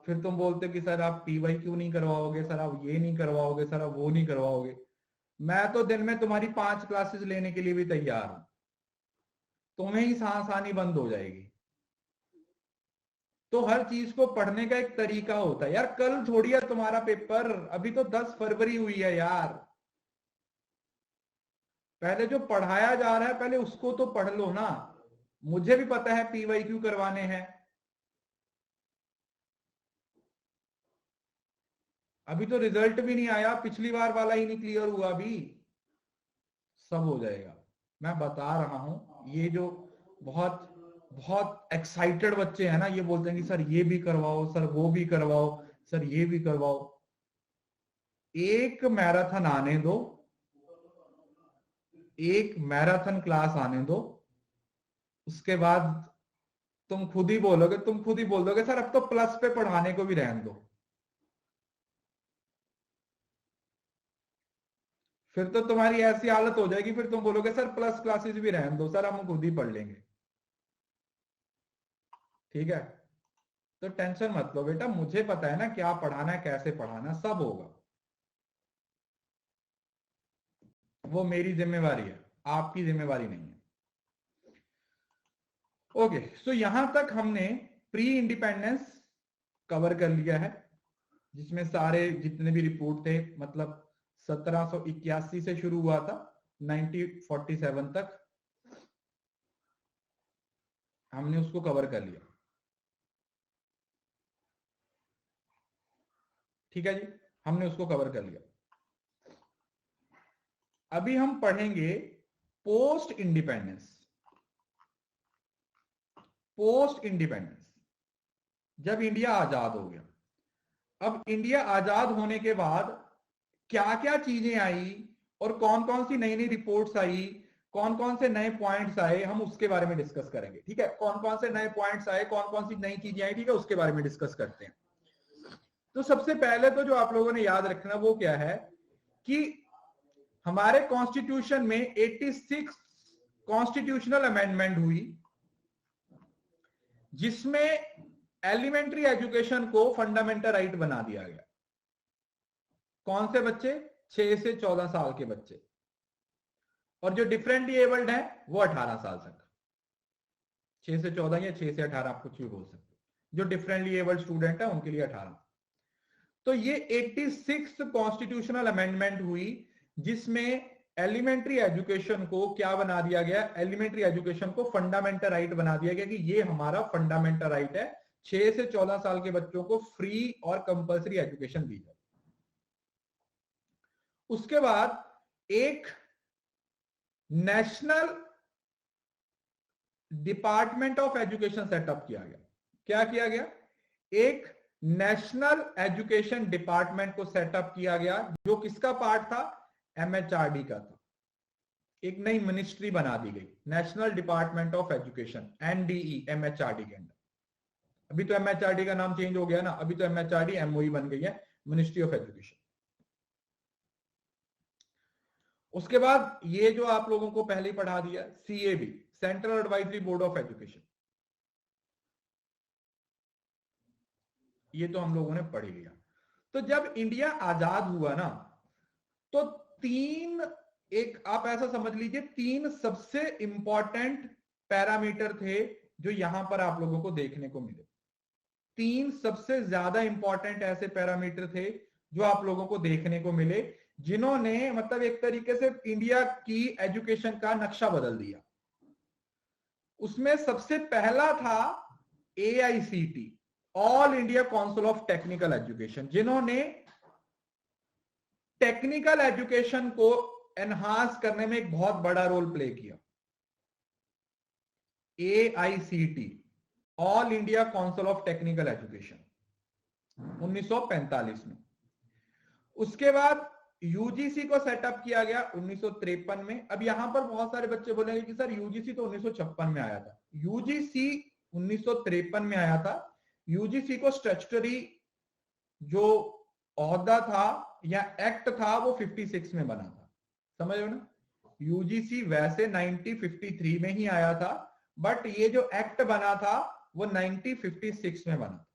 फिर तुम बोलते हो कि सर आप PY क्यों नहीं करवाओगे, सर आप ये नहीं करवाओगे, सर आप वो नहीं करवाओगे। मैं तो दिन में तुम्हारी 5 क्लासेस लेने के लिए भी तैयार हूं, तुम्हें ही सांस आनी बंद हो जाएगी। तो हर चीज को पढ़ने का एक तरीका होता है यार, कल थोड़ी है तुम्हारा पेपर, अभी तो 10 फरवरी हुई है यार। पहले जो पढ़ाया जा रहा है पहले उसको तो पढ़ लो ना। मुझे भी पता है PYQ करवाने हैं, अभी तो रिजल्ट भी नहीं आया, पिछली बार वाला ही नहीं क्लियर हुआ, अभी सब हो जाएगा। मैं बता रहा हूं, ये जो बहुत बहुत एक्साइटेड बच्चे हैं ना, ये बोलते हैं कि सर ये भी करवाओ, सर वो भी करवाओ, सर ये भी करवाओ। एक मैराथन आने दो, एक मैराथन क्लास आने दो, उसके बाद तुम खुद ही बोलोगे, तुम खुद ही बोल दोगे सर अब तो प्लस पे पढ़ाने को भी रहने दो। फिर तो तुम्हारी ऐसी हालत हो जाएगी, फिर तुम बोलोगे सर प्लस क्लासेस भी रहने दो, सर हम खुद ही पढ़ लेंगे। ठीक है, तो टेंशन मत लो बेटा, मुझे पता है ना क्या पढ़ाना है, कैसे पढ़ाना, सब होगा। वो मेरी जिम्मेवारी है, आपकी जिम्मेवारी नहीं है। ओके, सो यहां तक हमने प्री इंडिपेंडेंस कवर कर लिया है, जिसमें सारे जितने भी रिपोर्ट थे, मतलब 1781 से शुरू हुआ था 1947 तक, हमने उसको कवर कर लिया। ठीक है जी, हमने उसको कवर कर लिया। अभी हम पढ़ेंगे पोस्ट इंडिपेंडेंस। पोस्ट इंडिपेंडेंस, जब इंडिया आजाद हो गया। अब इंडिया आजाद होने के बाद क्या क्या चीजें आई और कौन कौन सी नई नई रिपोर्ट्स आई, कौन कौन से नए पॉइंट्स आए, हम उसके बारे में डिस्कस करेंगे। ठीक है, कौन कौन से नए पॉइंट्स आए, कौन कौन सी नई चीजें आई, ठीक है, उसके बारे में डिस्कस करते हैं। तो सबसे पहले तो जो आप लोगों ने याद रखना वो क्या है कि हमारे कॉन्स्टिट्यूशन में 86 कॉन्स्टिट्यूशनल अमेंडमेंट हुई, जिसमें एलिमेंट्री एजुकेशन को फंडामेंटल राइट बना दिया गया। कौन से बच्चे? 6 से 14 साल के बच्चे, और जो डिफरेंटली एबल्ड है वो 18 साल तक। 6 से 14 या 6 से 18, आप कुछ भी बोल सकते हो। जो डिफरेंटली एबल्ड स्टूडेंट है उनके लिए 18। तो ये 86 कॉन्स्टिट्यूशनल अमेंडमेंट हुई, जिसमें एलिमेंट्री एजुकेशन को क्या बना दिया गया? एलिमेंट्री एजुकेशन को फंडामेंटल राइट बना दिया गया कि ये हमारा फंडामेंटल राइट है, 6 से 14 साल के बच्चों को फ्री और कंपल्सरी एजुकेशन दी जाए। उसके बाद एक national department of education setup किया गया। क्या किया गया? एक नेशनल एजुकेशन डिपार्टमेंट को सेटअप किया गया, जो किसका पार्ट था? एमएचआरडी का था। एक नई मिनिस्ट्री बना दी गई, national department of education, NDE, MHRD के अंदर। अभी तो एमएचआरडी का नाम चेंज हो गया ना, अभी तो एमएचआरडी एमओई बन गई है, मिनिस्ट्री ऑफ एजुकेशन। उसके बाद ये जो आप लोगों को पहले ही पढ़ा दिया, CAB, central advisory board of education, ये तो हम लोगों ने पढ़ लिया। तो जब इंडिया आजाद हुआ ना, तो तीन, एक आप ऐसा समझ लीजिए, तीन सबसे इंपॉर्टेंट पैरामीटर थे जो यहां पर आप लोगों को देखने को मिले। तीन सबसे ज्यादा इंपॉर्टेंट ऐसे पैरामीटर थे जो आप लोगों को देखने को मिले, जिन्होंने मतलब एक तरीके से इंडिया की एजुकेशन का नक्शा बदल दिया। उसमें सबसे पहला था AICT, all India council of technical education, जिन्होंने टेक्निकल एजुकेशन को एनहांस करने में एक बहुत बड़ा रोल प्ले किया। AICT, all India council of technical education, 1945 में। उसके बाद यूजीसी को सेटअप किया गया 1953 में। अब यहां पर बहुत सारे बच्चे बोलेंगे कि सर यूजीसी तो 1956 में आया था। यूजीसी 1953 में आया था। यूजीसी को स्टैट्यूटरी जो ओहदा था या एक्ट था वो 56 में बना था, समझ लो ना। यूजीसी वैसे 1953 में ही आया था, बट ये जो एक्ट बना था वो 1956 में बना।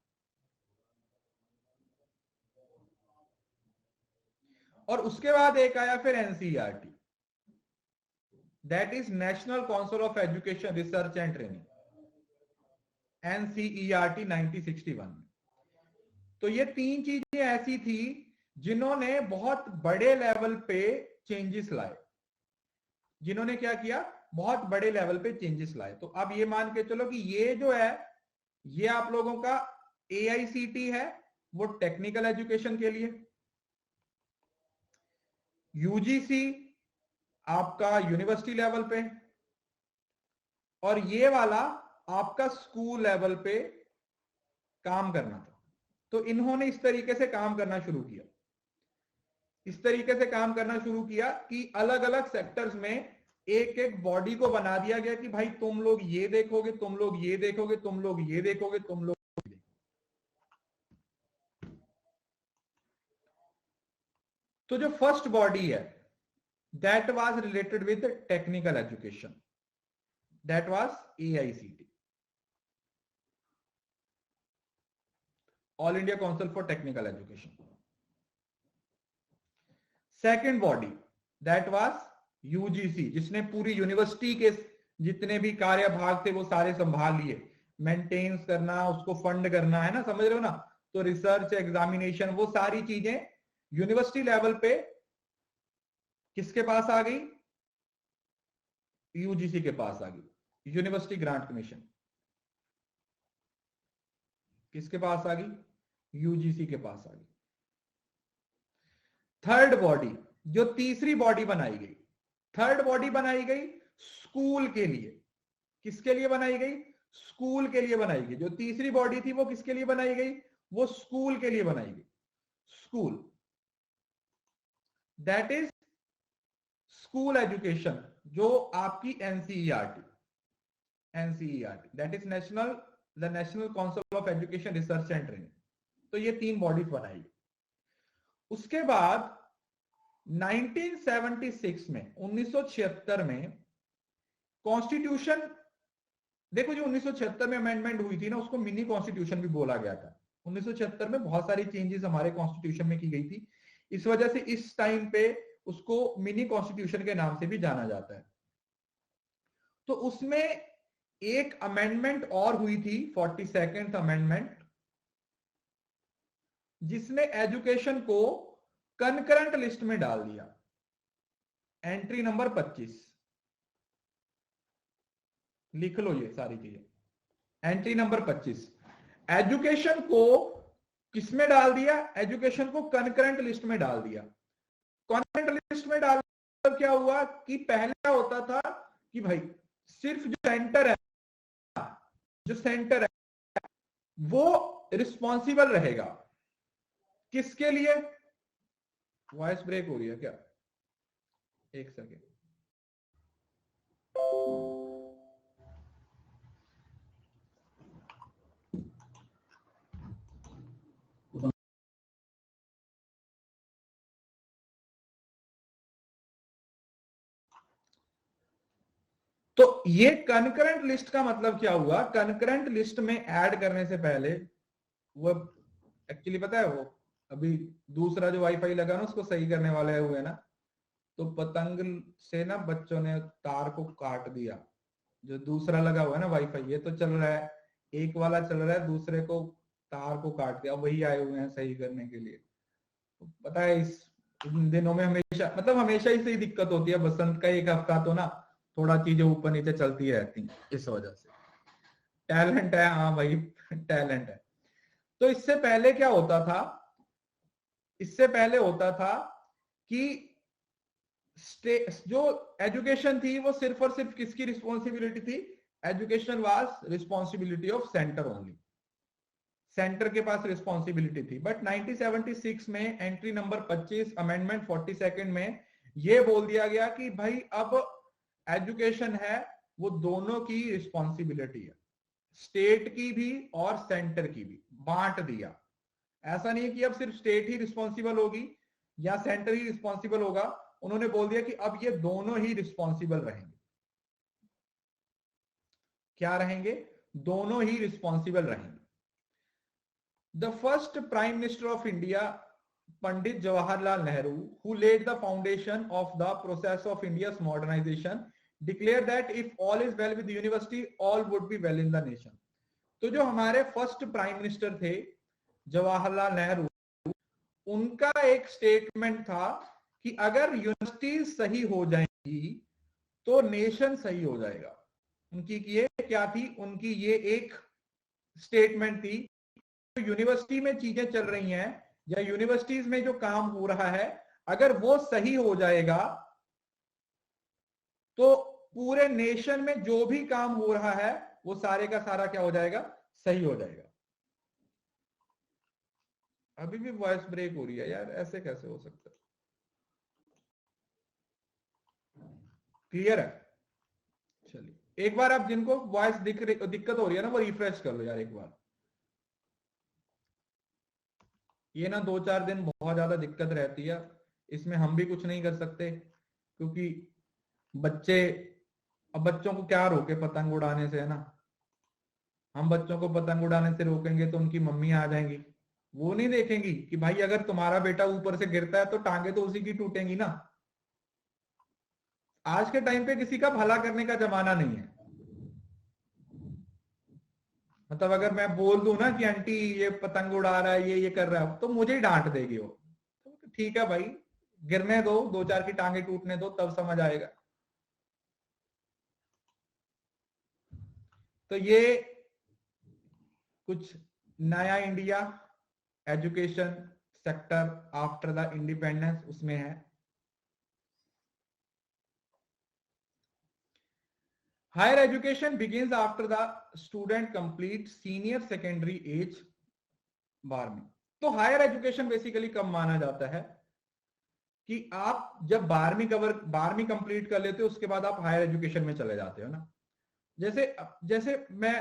और उसके बाद एक आया फिर NCERT, that is national council of education research and training, NCERT 1961 में। तो ये तीन चीजें ऐसी थी जिन्होंने बहुत बड़े लेवल पे चेंजेस लाए। जिन्होंने क्या किया? बहुत बड़े लेवल पे चेंजेस लाए। तो अब ये मान के चलो कि ये जो है, ये आप लोगों का एआईसीटी है, वो टेक्निकल एजुकेशन के लिए। यूजीसी आपका यूनिवर्सिटी लेवल पे, और ये वाला आपका स्कूल लेवल पे काम करना था। तो इन्होंने इस तरीके से काम करना शुरू किया, इस तरीके से काम करना शुरू किया कि अलग अलग सेक्टर्स में एक एक बॉडी को बना दिया गया कि भाई तुम लोग ये देखोगे, तुम लोग ये देखोगे, तुम लोग ये देखोगे, तुम लोग ये देखोगे। तो जो फर्स्ट बॉडी है, that was related with technical education, that was AICT, all India council for technical education. Second body, that was UGC, जिसने पूरी यूनिवर्सिटी के जितने भी कार्यभाग थे वो सारे संभाल लिए, मेंटेन्स करना, उसको फंड करना, है ना, समझ रहे हो ना। तो रिसर्च, एग्जामिनेशन, वो सारी चीजें यूनिवर्सिटी लेवल पे किसके पास आ गई? यूजीसी के पास आ गई। यूनिवर्सिटी ग्रांट कमीशन किसके पास आ गई? यूजीसी के पास आ गई। थर्ड बॉडी, जो तीसरी बॉडी बनाई गई, थर्ड बॉडी बनाई गई स्कूल के लिए। किसके लिए बनाई गई? स्कूल के लिए बनाई गई। जो तीसरी बॉडी थी वो किसके लिए बनाई गई? वो स्कूल के लिए बनाई गई। School, that is school education, जो आपकी NCERT, that is the national council of education research and training. तो ये तीन बॉडीज बनाई गई। उसके बाद 1976 में, 1976 में कॉन्स्टिट्यूशन, देखो जो 1976 में अमेंडमेंट हुई थी ना, उसको मिनी कॉन्स्टिट्यूशन भी बोला गया था। 1976 में बहुत सारी चेंजेस हमारे कॉन्स्टिट्यूशन में की गई थी, इस वजह से इस टाइम पे उसको मिनी कॉन्स्टिट्यूशन के नाम से भी जाना जाता है। तो उसमें एक अमेंडमेंट और हुई थी, 42nd अमेंडमेंट, जिसने एजुकेशन को कंकरेंट लिस्ट में डाल दिया। एंट्री नंबर 25, लिख लो ये सारी चीजें। एंट्री नंबर 25, एजुकेशन को किसमें डाल दिया? एजुकेशन को कंकरेंट लिस्ट में डाल दिया। कंकरेंट लिस्ट में डाल तो क्या हुआ कि पहले क्या होता था कि भाई सिर्फ जो सेंटर है, वो रिस्पॉन्सिबल रहेगा। किसके लिए? वॉइस ब्रेक हो रही है क्या? एक सेकेंड। तो ये कंकरेंट लिस्ट का मतलब क्या हुआ? कंकरेंट लिस्ट में ऐड करने से पहले वो एक्चुअली पता है, वो अभी दूसरा जो वाईफाई लगा ना उसको सही करने वाले हुए ना, तो पतंग से ना बच्चों ने तार को काट दिया। जो दूसरा लगा हुआ है ना वाईफाई, ये तो चल रहा है, एक वाला चल रहा है, दूसरे को तार को काट दिया, वही आए हुए हैं सही करने के लिए। तो पता है इस इन दिनों में हमेशा, मतलब हमेशा ही सही दिक्कत होती है। बसंत का एक हफ्ता तो ना थोड़ा चीजें ऊपर नीचे चलती रहती हैं, इस वजह से। टैलेंट है, हाँ भाई टैलेंट है। तो इससे पहले क्या होता था? इससे पहले होता था कि जो एजुकेशन थी वो सिर्फ और सिर्फ किसकी रिस्पॉन्सिबिलिटी थी? Education was responsibility of centre only. Centre के पास रिस्पॉन्सिबिलिटी थी। बट 1976 में एंट्री नंबर 25 अमेंडमेंट 42nd में ये बोल दिया गया कि भाई अब एजुकेशन है वो दोनों की रिस्पॉन्सिबिलिटी है, स्टेट की भी और सेंटर की भी, बांट दिया। ऐसा नहीं है कि अब सिर्फ स्टेट ही रिस्पॉन्सिबल होगी या सेंटर ही रिस्पॉन्सिबल होगा। उन्होंने बोल दिया कि अब ये दोनों ही रिस्पॉन्सिबल रहेंगे। क्या रहेंगे? दोनों ही रिस्पॉन्सिबल रहेंगे। The first Prime Minister of India, Pandit Jawaharlal Nehru, who laid the foundation of the process of India's modernization, declared that if all is well with the university, all would be well in the nation. तो जो हमारे फर्स्ट प्राइम मिनिस्टर थे जवाहरलाल नेहरू, उनका एक स्टेटमेंट था कि अगर यूनिवर्सिटीज सही हो जाएंगी तो नेशन सही हो जाएगा। उनकी ये क्या थी? उनकी ये एक स्टेटमेंट थी, यूनिवर्सिटी में चीजें चल रही हैं या यूनिवर्सिटीज में जो काम हो रहा है, अगर वो सही हो जाएगा तो पूरे नेशन में जो भी काम हो रहा है वो सारे का सारा क्या हो जाएगा? सही हो जाएगा। अभी भी वॉइस ब्रेक हो रही है यार, ऐसे कैसे हो सकता है? क्लियर है? चलिए एक बार आप जिनको वॉइस दिक्कत हो रही है ना, वो रिफ्रेश कर लो यार एक बार। ये ना 2-4 दिन बहुत ज्यादा दिक्कत रहती है, इसमें हम भी कुछ नहीं कर सकते क्योंकि बच्चे, अब बच्चों को क्या रोके पतंग उड़ाने से, है ना? हम बच्चों को पतंग उड़ाने से रोकेंगे तो उनकी मम्मी आ जाएंगी, वो नहीं देखेंगी कि भाई अगर तुम्हारा बेटा ऊपर से गिरता है तो टांगे तो उसी की टूटेंगी ना। आज के टाइम पे किसी का भला करने का जमाना नहीं है। मतलब अगर मैं बोल दूं ना कि आंटी ये पतंग उड़ा रहा है, ये कर रहा है, तो मुझे ही डांट देगी वो। तो ठीक है भाई, गिरने दो, 2-4 की टांगे टूटने दो, तब समझ आएगा। तो ये कुछ नया India education sector after the independence उसमें है। Higher education begins after the student complete senior secondary as 12वीं। तो हायर एजुकेशन बेसिकली कब माना जाता है कि आप जब 12वीं कंप्लीट कर लेते हो, उसके बाद आप हायर एजुकेशन में चले जाते हो ना। जैसे जैसे मैं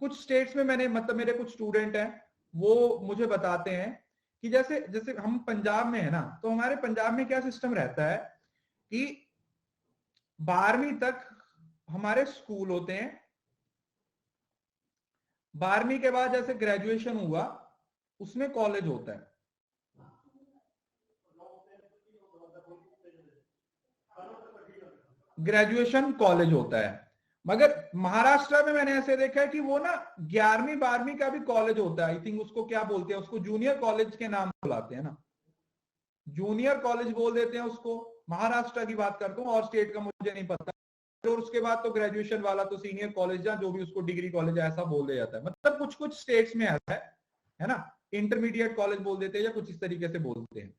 कुछ स्टेट्स में मैंने मतलब मेरे कुछ स्टूडेंट हैं वो मुझे बताते हैं कि जैसे जैसे हम पंजाब में है ना, तो हमारे पंजाब में क्या सिस्टम रहता है कि 12वीं तक हमारे स्कूल होते हैं, 12वीं के बाद जैसे ग्रेजुएशन हुआ उसमें कॉलेज होता है। ग्रेजुएशन कॉलेज होता है। मगर महाराष्ट्र में मैंने ऐसे देखा है कि वो ना 11वीं 12वीं का भी कॉलेज होता है। आई थिंक उसको क्या बोलते हैं, उसको जूनियर कॉलेज के नाम बुलाते हैं ना, जूनियर कॉलेज बोल देते हैं उसको। महाराष्ट्र की बात करता हूँ, और स्टेट का मुझे नहीं पता। और उसके बाद तो ग्रेजुएशन वाला तो सीनियर कॉलेज या जो भी उसको डिग्री कॉलेज ऐसा बोल दिया जाता है। मतलब कुछ कुछ स्टेट्स में ऐसा है ना, इंटरमीडिएट कॉलेज बोल देते हैं या कुछ इस तरीके से बोलते हैं।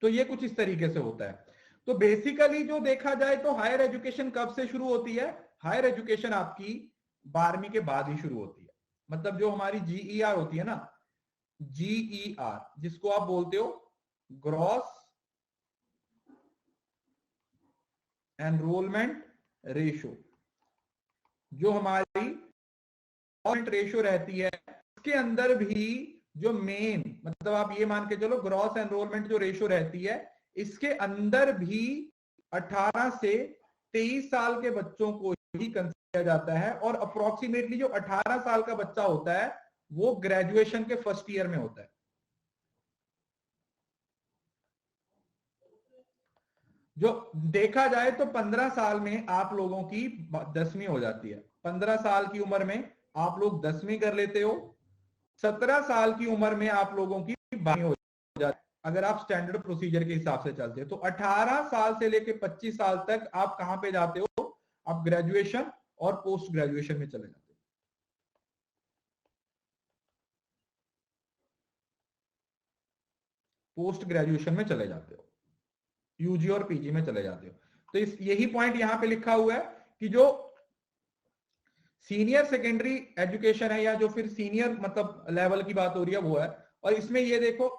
तो ये कुछ इस तरीके से होता है। तो बेसिकली जो देखा जाए तो हायर एजुकेशन कब से शुरू होती है? हायर एजुकेशन आपकी 12वीं के बाद ही शुरू होती है। मतलब जो हमारी जीईआर होती है ना, जीईआर जिसको आप बोलते हो ग्रॉस एनरोलमेंट रेशो, जो हमारी रेशो रहती है, उसके अंदर भी जो मेन मतलब आप ये मान के चलो ग्रॉस एनरोलमेंट जो रेशो रहती है, इसके अंदर भी 18 से 23 साल के बच्चों को ही कंसीडर किया जाता है। और अप्रोक्सीमेटली जो 18 साल का बच्चा होता है वो ग्रेजुएशन के फर्स्ट ईयर में होता है। जो देखा जाए तो 15 साल में आप लोगों की 10वीं हो जाती है। 15 साल की उम्र में आप लोग 10वीं कर लेते हो। 17 साल की उम्र में आप लोगों की 12वीं हो जाती है, अगर आप स्टैंडर्ड प्रोसीजर के हिसाब से चलते हो। तो 18 साल से लेकर 25 साल तक आप कहां पे जाते हो? आप ग्रेजुएशन और पोस्ट ग्रेजुएशन में चले जाते हो। पोस्ट ग्रेजुएशन में चले जाते हो, यूजी और पीजी में चले जाते हो। तो इस यही पॉइंट यहां पे लिखा हुआ है कि जो सीनियर सेकेंडरी एजुकेशन है या जो फिर सीनियर मतलब लेवल की बात हो रही है वो है। और इसमें ये देखो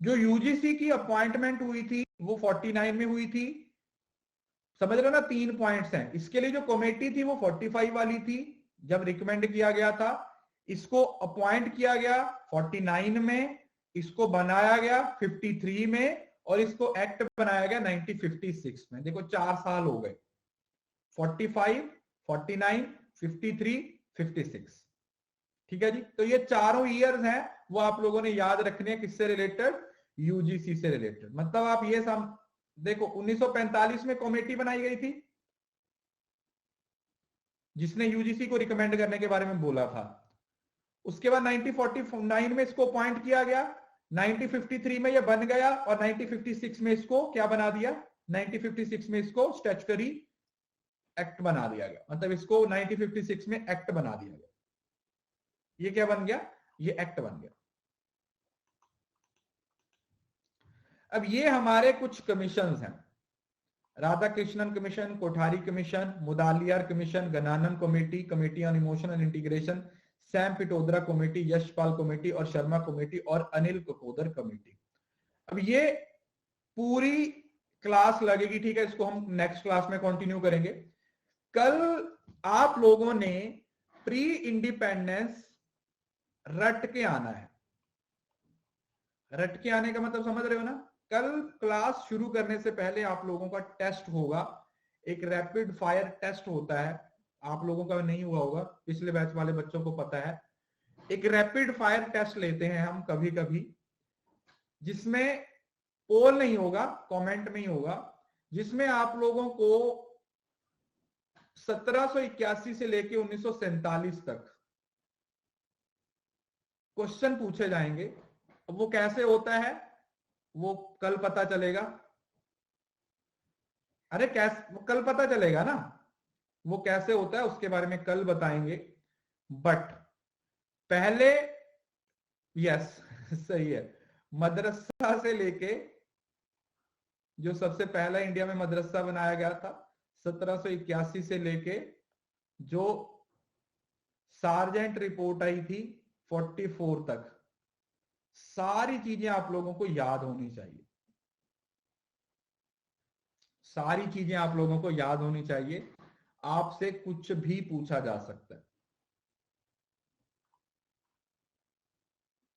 जो यूजीसी की अपॉइंटमेंट हुई थी वो 49 में हुई थी। समझ रहे हो ना, 3 पॉइंट्स हैं। इसके लिए जो कमेटी थी वो 45 वाली थी जब रिकमेंड किया गया था। इसको अपॉइंट किया गया 49 में, इसको बनाया गया 53 में, और इसको एक्ट बनाया गया 1956 में। देखो 4 साल हो गए, 45, 49, 53, 56। ठीक है जी। तो ये चारों ईयर्स हैं वो आप लोगों ने याद रखने हैं, किससे रिलेटेड? यूजीसी से रिलेटेड। मतलब आप ये देखो 1945 में कमेटी बनाई गई थी जिसने यूजीसी को रिकमेंड करने के बारे में बोला था। उसके बाद 1949 में इसको अपॉइंट किया गया, 1953 में ये बन गया, और 1956 में इसको क्या बना दिया? 1956 में इसको स्टैट्यूटरी एक्ट बना दिया गया। मतलब इसको 1956 में एक्ट बना दिया गया। ये क्या बन गया? ये एक्ट बन गया। अब ये हमारे कुछ कमीशंस हैं, Radha Krishnan commission, Kothari commission, Mudaliar commission, गनानन committee, committee on emotional integration, Sam Pitroda committee, Yashpal committee और शर्मा कमेटी और अनिल ककोदर कमेटी। अब ये पूरी क्लास लगेगी, ठीक है, इसको हम नेक्स्ट क्लास में कंटिन्यू करेंगे। कल आप लोगों ने प्री इंडिपेंडेंस रट के आना है। रट के आने का मतलब समझ रहे हो ना? कल क्लास शुरू करने से पहले आप लोगों का टेस्ट होगा, एक रैपिड फायर टेस्ट होता है। आप लोगों का नहीं हुआ होगा, पिछले बैच वाले बच्चों को पता है। एक रैपिड फायर टेस्ट लेते हैं हम कभी कभी, जिसमें पोल नहीं होगा, कमेंट में ही होगा, जिसमें आप लोगों को 1781 से लेके 1947 तक क्वेश्चन पूछे जाएंगे। अब वो कैसे होता है वो कल पता चलेगा। अरे कैसे, वो कल पता चलेगा ना, वो कैसे होता है उसके बारे में कल बताएंगे। बट पहले, यस सही है, मदरसा से लेके जो सबसे पहला इंडिया में मदरसा बनाया गया था 1781 से लेके जो सार्जेंट रिपोर्ट आई थी 44 तक, सारी चीजें आप लोगों को याद होनी चाहिए। सारी चीजें आप लोगों को याद होनी चाहिए। आपसे कुछ भी पूछा जा सकता है।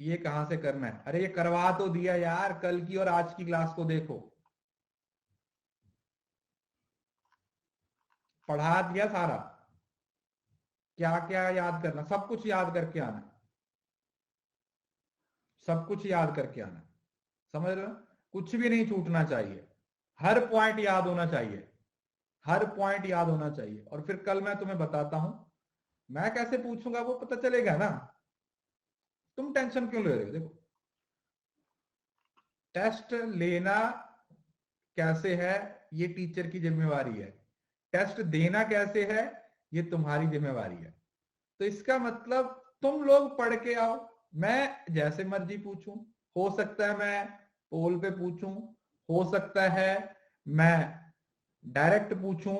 ये कहां से करना है? अरे ये करवा तो दिया यार, कल की और आज की क्लास को देखो, पढ़ा दिया सारा। क्या क्या याद करना? सब कुछ याद करके आना, सब कुछ याद करके आना, समझ रहे हो? कुछ भी नहीं छूटना चाहिए, हर पॉइंट याद होना चाहिए, हर पॉइंट याद होना चाहिए। और फिर कल मैं तुम्हें बताता हूं मैं कैसे पूछूंगा, वो पता चलेगा ना। तुम टेंशन क्यों ले रहे हो? देखो, टेस्ट लेना कैसे है ये टीचर की जिम्मेवारी है, टेस्ट देना कैसे है ये तुम्हारी जिम्मेवारी है। तो इसका मतलब तुम लोग पढ़ के आओ, मैं जैसे मर्जी पूछूं। हो सकता है मैं पोल पे पूछूं, हो सकता है मैं डायरेक्ट पूछूं,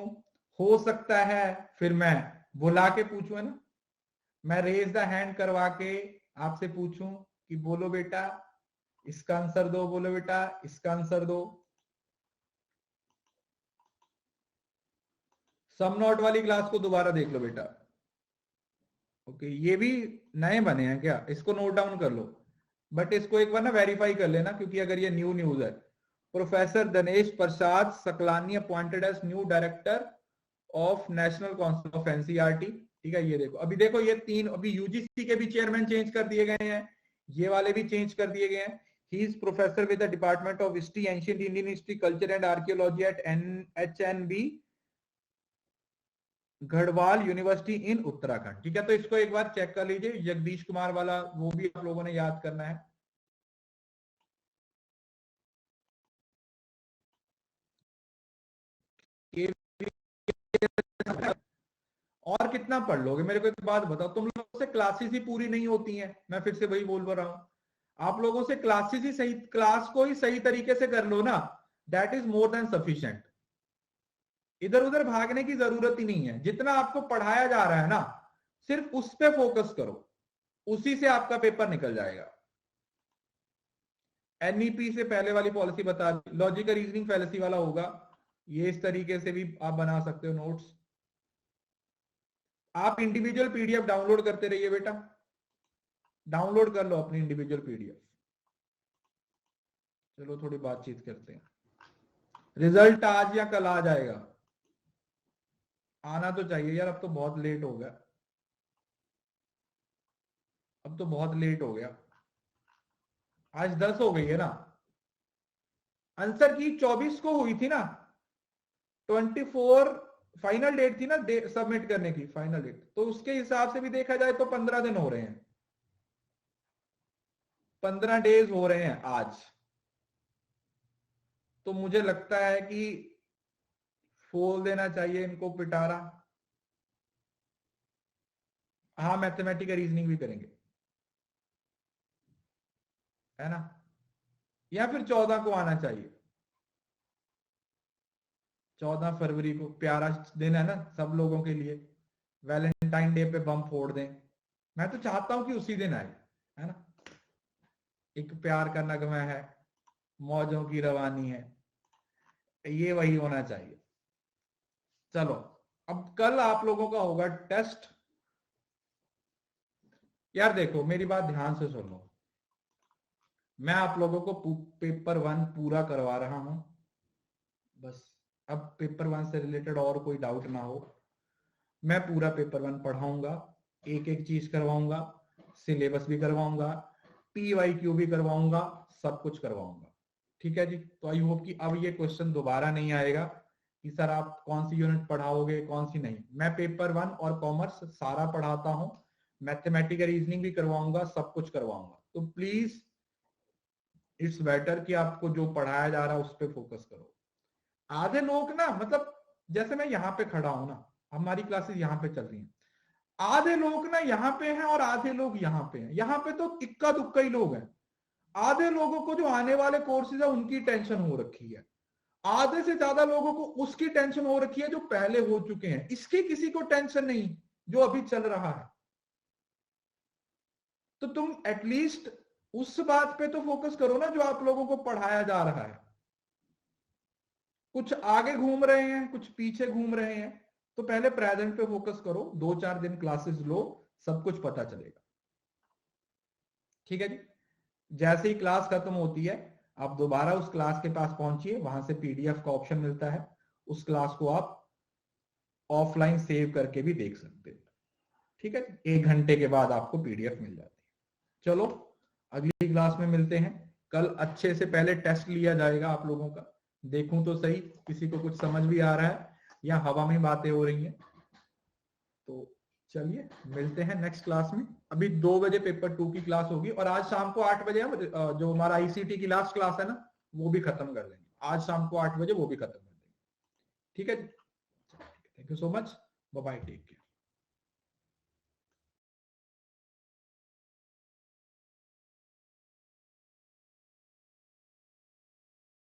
हो सकता है फिर मैं बुला के पूछूं, है ना, मैं रेज द हैंड करवा के आपसे पूछूं कि बोलो बेटा इसका आंसर दो, बोलो बेटा इसका आंसर दो। सम नॉट वाली क्लास को दोबारा देख लो बेटा। ओके, ये भी नए बने हैं क्या? इसको नोट डाउन कर लो, बट इसको एक बार ना वेरीफाई कर लेना, क्योंकि अगर ये न्यू न्यूज है। Professor Dinesh Prasad Saklani appointed as new director of national council of NCERT. ठीक है, ये देखो, अभी देखो ये तीन, अभी यूजीसी के भी चेयरमैन चेंज कर दिए गए हैं, ये वाले भी चेंज कर दिए गए हैं। He is professor with the department of history, ancient Indian history, culture and archaeology at HNB Garhwal university in Uttarakhand. ठीक है, तो इसको एक बार चेक कर लीजिए, जगदीश कुमार वाला वो भी आप लोगों ने याद करना है। और कितना पढ़ लोगे? मेरे को एक बात बताओ, तुम लोगों से क्लासेस ही पूरी नहीं होती हैं, मैं फिर से वही बोल रहा हूं, आप लोगों से क्लासेस ही सही, क्लास को ही सही तरीके से कर लो ना, that is more than sufficient. इधर उधर भागने की जरूरत ही नहीं है, जितना आपको पढ़ाया जा रहा है ना सिर्फ उस पर फोकस करो, उसी से आपका पेपर निकल जाएगा। एनईपी से पहले वाली पॉलिसी बता दी, लॉजिकल रीजनिंग फैलेसी वाला होगा, ये इस तरीके से भी आप बना सकते हो नोट्स। आप इंडिविजुअल पीडीएफ डाउनलोड करते रहिए बेटा, डाउनलोड कर लो अपनी इंडिविजुअल पीडीएफ। चलो थोड़ी बातचीत करते हैं। रिजल्ट आज या कल आ जाएगा? आना तो चाहिए यार, अब तो बहुत लेट हो गया, अब तो बहुत लेट हो गया, आज 10 हो गई है ना। आंसर की 24 को हुई थी ना, 24 फाइनल डेट थी ना सबमिट करने की, फाइनल डेट, तो उसके हिसाब से भी देखा जाए तो 15 दिन हो रहे हैं, 15 डेज हो रहे हैं आज। तो मुझे लगता है कि खोल देना चाहिए इनको पिटारा। हाँ, मैथमेटिकल रीजनिंग भी करेंगे, है ना, या फिर 14 को आना चाहिए। 14 फरवरी को प्यारा दिन है ना सब लोगों के लिए, वैलेंटाइन डे पे बम फोड़ दें। मैं तो चाहता हूं कि उसी दिन आए, है ना, एक प्यार का नगमा है, मौजों की रवानी है, ये वही होना चाहिए। चलो, अब कल आप लोगों का होगा टेस्ट। यार देखो, मेरी बात ध्यान से सुन लो, मैं आप लोगों को पेपर 1 पूरा करवा रहा हूं, बस अब पेपर 1 से रिलेटेड और कोई डाउट ना हो। मैं पूरा पेपर 1 पढ़ाऊंगा, एक एक चीज करवाऊंगा, सिलेबस भी करवाऊंगा, PYQ भी करवाऊंगा, सब कुछ करवाऊंगा। ठीक है जी, तो आई होप कि अब ये क्वेश्चन दोबारा नहीं आएगा कि सर आप कौन सी यूनिट पढ़ाओगे कौन सी नहीं। मैं पेपर 1 और कॉमर्स सारा पढ़ाता हूं, मैथमेटिकल रीजनिंग भी करवाऊंगा, सब कुछ करवाऊंगा। तो प्लीज इट्स बेटर कि आपको जो पढ़ाया जा रहा है उस पर फोकस करो। आधे लोग ना, मतलब जैसे मैं यहाँ पे खड़ा हूं ना, हमारी क्लासेस यहाँ पे चल रही हैं, आधे लोग ना यहाँ पे हैं और आधे लोग यहाँ पे हैं, यहाँ पे तो इक्का दुक्का ही लोग हैं। आधे लोगों को जो आने वाले कोर्सेज है उनकी टेंशन हो रखी है, आधे से ज्यादा लोगों को उसकी टेंशन हो रखी है जो पहले हो चुके हैं, इसकी किसी को टेंशन नहीं जो अभी चल रहा है। तो तुम एटलीस्ट उस बात पे तो फोकस करो ना जो आप लोगों को पढ़ाया जा रहा है। कुछ आगे घूम रहे हैं, कुछ पीछे घूम रहे हैं, तो पहले प्रेजेंट पे फोकस करो, 2-4 दिन क्लासेस लो, सब कुछ पता चलेगा। ठीक है जी। जैसे ही क्लास खत्म होती है आप दोबारा उस क्लास के पास पहुंचिए, वहां से पीडीएफ का ऑप्शन मिलता है, उस क्लास को आप ऑफलाइन सेव करके भी देख सकते हो। ठीक है, 1 घंटे के बाद आपको पीडीएफ मिल जाती है। चलो अगली क्लास में मिलते हैं। कल अच्छे से पहले टेस्ट लिया जाएगा आप लोगों का, देखूं तो सही किसी को कुछ समझ भी आ रहा है या हवा में बातें हो रही हैं। तो चलिए मिलते हैं नेक्स्ट क्लास में। अभी 2 बजे पेपर 2 की क्लास होगी और आज शाम को 8 बजे जो हमारा आईसीटी की लास्ट क्लास है ना, वो भी खत्म कर देंगे। आज शाम को 8 बजे वो भी खत्म कर देंगे। ठीक है, thank you so much, bye bye, take care.